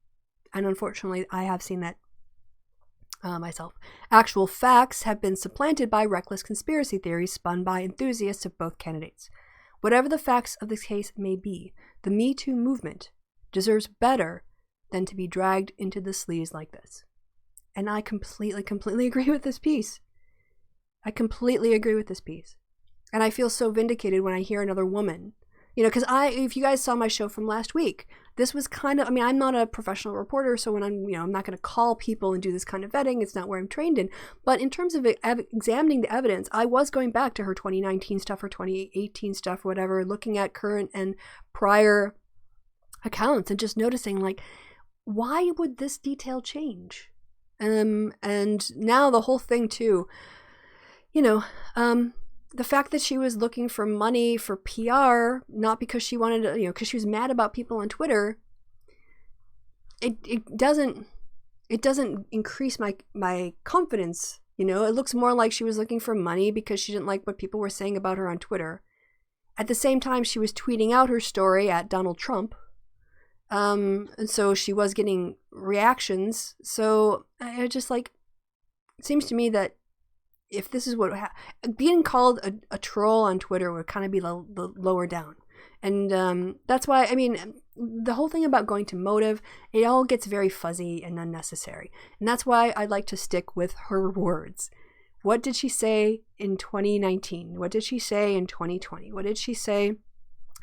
[SPEAKER 1] And unfortunately, I have seen that myself. Actual facts have been supplanted by reckless conspiracy theories spun by enthusiasts of both candidates. Whatever the facts of this case may be, the Me Too movement deserves better than to be dragged into the sleaze like this. And I completely agree with this piece. I completely agree with this piece. And I feel so vindicated when I hear another woman, because if you guys saw my show from last week, this was kind of, I'm not a professional reporter, so when I'm not going to call people and do this kind of vetting, it's not where I'm trained in. But in terms of examining the evidence, I was going back to her 2019 stuff or 2018 stuff, or whatever, looking at current and prior accounts and just noticing, why would this detail change? And now the whole thing too, the fact that she was looking for money for PR, not because she wanted to, because she was mad about people on Twitter, it doesn't increase my confidence. It looks more like she was looking for money because she didn't like what people were saying about her on Twitter. At the same time, she was tweeting out her story at Donald Trump. And so she was getting reactions. So it just it seems to me that if this is what being called a troll on Twitter would kind of be the lower down. And that's why, I mean, the whole thing about going to motive, it all gets very fuzzy and unnecessary. And that's why I like to stick with her words. What did she say in 2019? What did she say in 2020? What did she say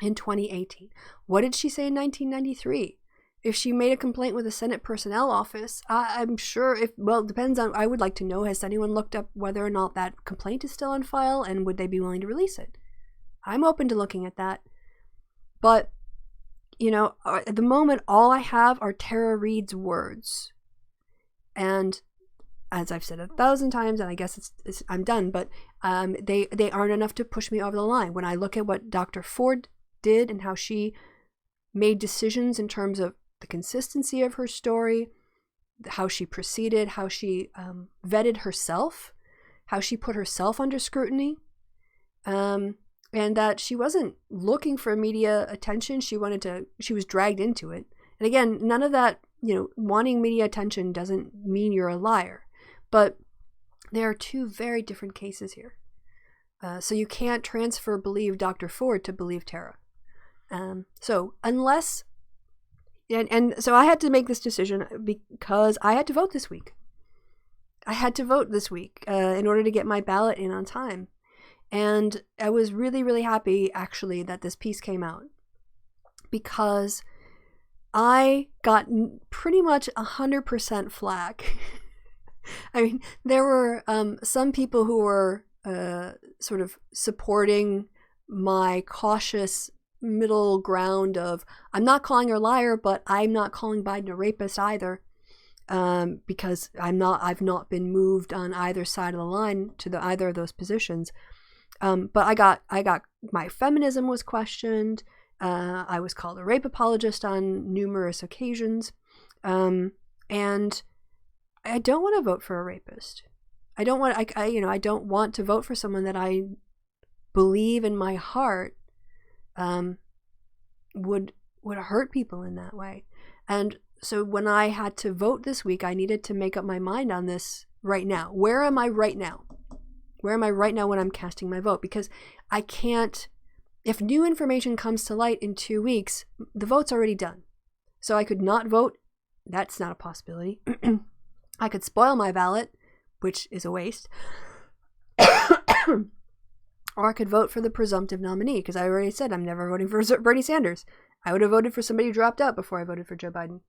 [SPEAKER 1] in 2018? What did she say in 1993? If she made a complaint with the Senate Personnel Office, I'm sure it depends on, I would like to know, has anyone looked up whether or not that complaint is still on file, and would they be willing to release it? I'm open to looking at that. But, you know, at the moment, all I have are Tara Reid's words. And as I've said 1,000 times, and I guess I'm done, but they aren't enough to push me over the line. When I look at what Dr. Ford did and how she made decisions in terms of the consistency of her story, how she proceeded, how she vetted herself, how she put herself under scrutiny, and that she wasn't looking for media attention. She was dragged into it. And again, none of that, you know, wanting media attention doesn't mean you're a liar. But there are two very different cases here. So you can't believe Dr. Ford to believe Tara. So unless, and so I had to make this decision because I had to vote this week. I had to vote this week in order to get my ballot in on time. And I was really, really happy, actually, that this piece came out, because I got pretty much 100% flack. I mean, there were some people who were sort of supporting my cautious middle ground of, I'm not calling her a liar, but I'm not calling Biden a rapist either, because I've not been moved on either side of the line to either of those positions. But I got my feminism was questioned. I was called a rape apologist on numerous occasions. And I don't want to vote for a rapist. I don't want to vote for someone that I believe in my heart would hurt people in that way. And so when I had to vote this week, I needed to make up my mind on this right now. Where am I right now? Where am I right now when I'm casting my vote? Because I can't, if new information comes to light in 2 weeks, the vote's already done. So I could not vote. That's not a possibility. I could spoil my ballot, which is a waste. Or I could vote for the presumptive nominee, because I already said I'm never voting for Bernie Sanders. I would have voted for somebody who dropped out before I voted for Joe Biden.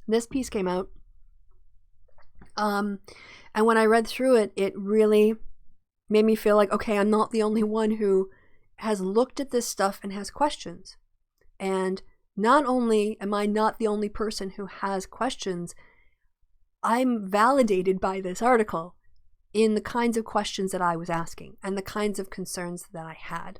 [SPEAKER 1] This piece came out. And when I read through it, it really made me feel like, okay, I'm not the only one who has looked at this stuff and has questions. And not only am I not the only person who has questions, I'm validated by this article in the kinds of questions that I was asking and the kinds of concerns that I had.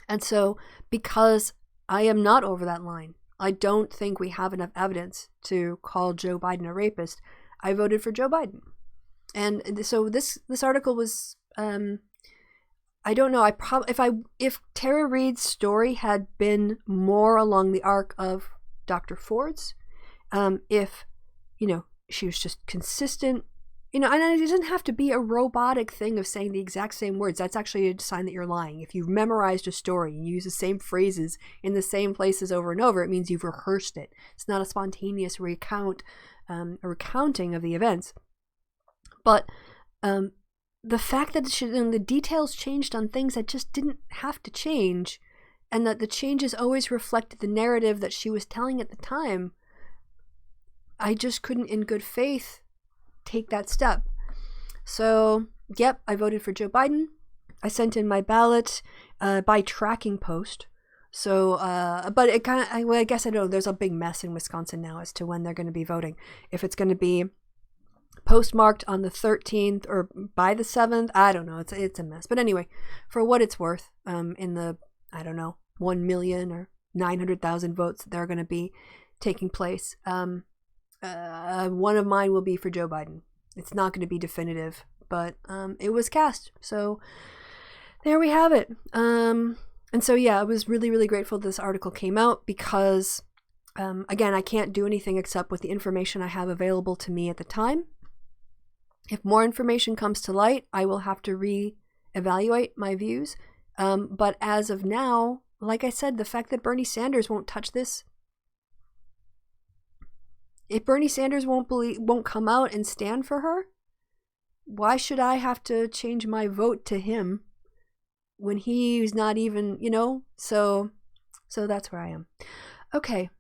[SPEAKER 1] And so, because I am not over that line, I don't think we have enough evidence to call Joe Biden a rapist, I voted for Joe Biden. And so this article was, I don't know, if Tara Reid's story had been more along the arc of Dr. Ford's, if, you know, she was just consistent, you know, and it doesn't have to be a robotic thing of saying the exact same words. That's actually a sign that you're lying. If you've memorized a story and you use the same phrases in the same places over and over, it means you've rehearsed it. It's not a spontaneous recounting of the events. But the fact that the details changed on things that just didn't have to change, and that the changes always reflected the narrative that she was telling at the time, I just couldn't in good faith take that step. So, yep, I voted for Joe Biden. I sent in my ballot by tracking post. So, but it kind of, I guess I don't know, there's a big mess in Wisconsin now as to when they're going to be voting. If it's going to be postmarked on the 13th or by the 7th, I don't know. It's a mess. But anyway, for what it's worth, in the, I don't know, 1 million or 900,000 votes that are going to be taking place, one of mine will be for Joe Biden. It's not going to be definitive, but it was cast. So there we have it. And so, yeah, I was really, really grateful this article came out because, again, I can't do anything except with the information I have available to me at the time. If more information comes to light, I will have to re-evaluate my views. But as of now, like I said, the fact that Bernie Sanders won't touch this, if Bernie Sanders won't come out and stand for her, why should I have to change my vote to him when he's not even, So that's where I am. Okay.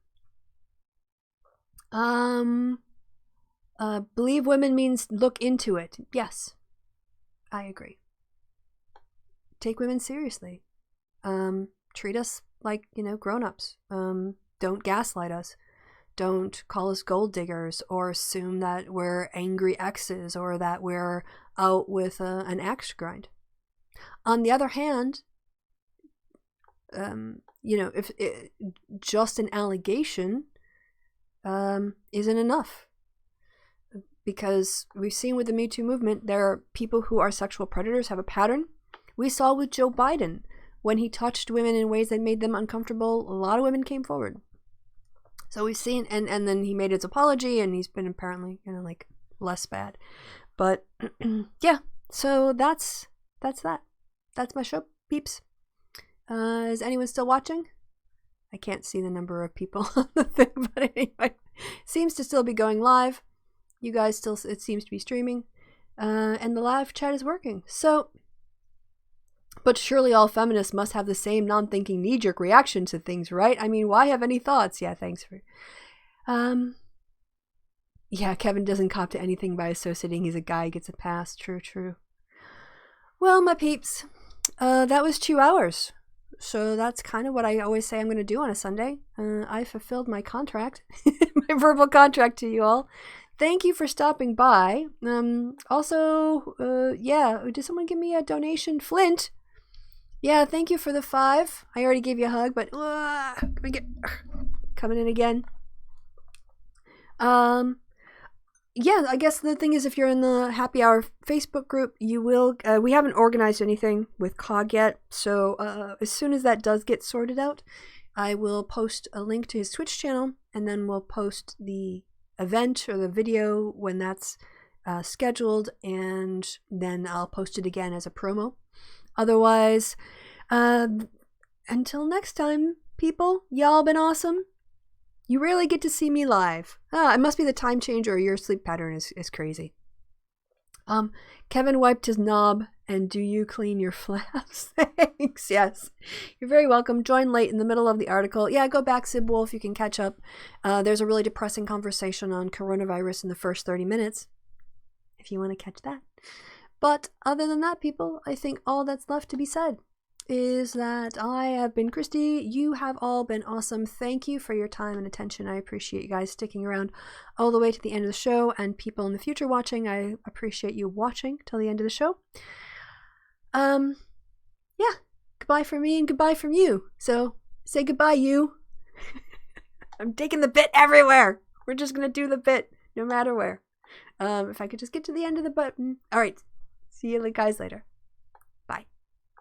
[SPEAKER 1] Believe women means look into it. Yes, I agree. Take women seriously. Treat us like, grown-ups. Don't gaslight us. Don't call us gold diggers or assume that we're angry exes or that we're out with an axe to grind. On the other hand, if just an allegation isn't enough. Because we've seen with the Me Too movement, there are people who are sexual predators, have a pattern. We saw with Joe Biden, when he touched women in ways that made them uncomfortable, a lot of women came forward. So we've seen, and then he made his apology, and he's been apparently, less bad. But, yeah, so that's that. That's my show, peeps. Is anyone still watching? I can't see the number of people on the thing, but anyway, seems to still be going live. You guys still, it seems to be streaming, and the live chat is working. So, but surely all feminists must have the same non-thinking knee-jerk reaction to things, right? I mean, why have any thoughts? Yeah, thanks for... Yeah, Kevin doesn't cop to anything by associating he's a guy, gets a pass. True. Well, my peeps, that was 2 hours. So that's kind of what I always say I'm going to do on a Sunday. I fulfilled my contract, my verbal contract to you all. Thank you for stopping by. Also, did someone give me a donation? Flint. Yeah, thank you for the 5. I already gave you a hug, but coming in again. Yeah, I guess the thing is, if you're in the Happy Hour Facebook group, you will, we haven't organized anything with COG yet, so as soon as that does get sorted out, I will post a link to his Twitch channel, and then we'll post the event or the video when that's scheduled, and then I'll post it again as a promo. Otherwise, until next time, people, y'all been awesome. You rarely get to see me live. It must be the time change or your sleep pattern is crazy. Kevin wiped his knob, and do you clean your flaps? Thanks, yes. You're very welcome. Join late in the middle of the article. Yeah, go back, Sib Wolf, you can catch up. There's a really depressing conversation on coronavirus in the first 30 minutes, if you want to catch that. But other than that, people, I think all that's left to be said is that I have been Christy. You have all been awesome. Thank you for your time and attention. I appreciate you guys sticking around all the way to the end of the show, and people in the future watching, I appreciate you watching till the end of the show. Yeah, goodbye from me and goodbye from you. So say goodbye, you. I'm taking the bit everywhere. We're just gonna do the bit no matter where. If I could just get to the end of the button. All right, see you guys later.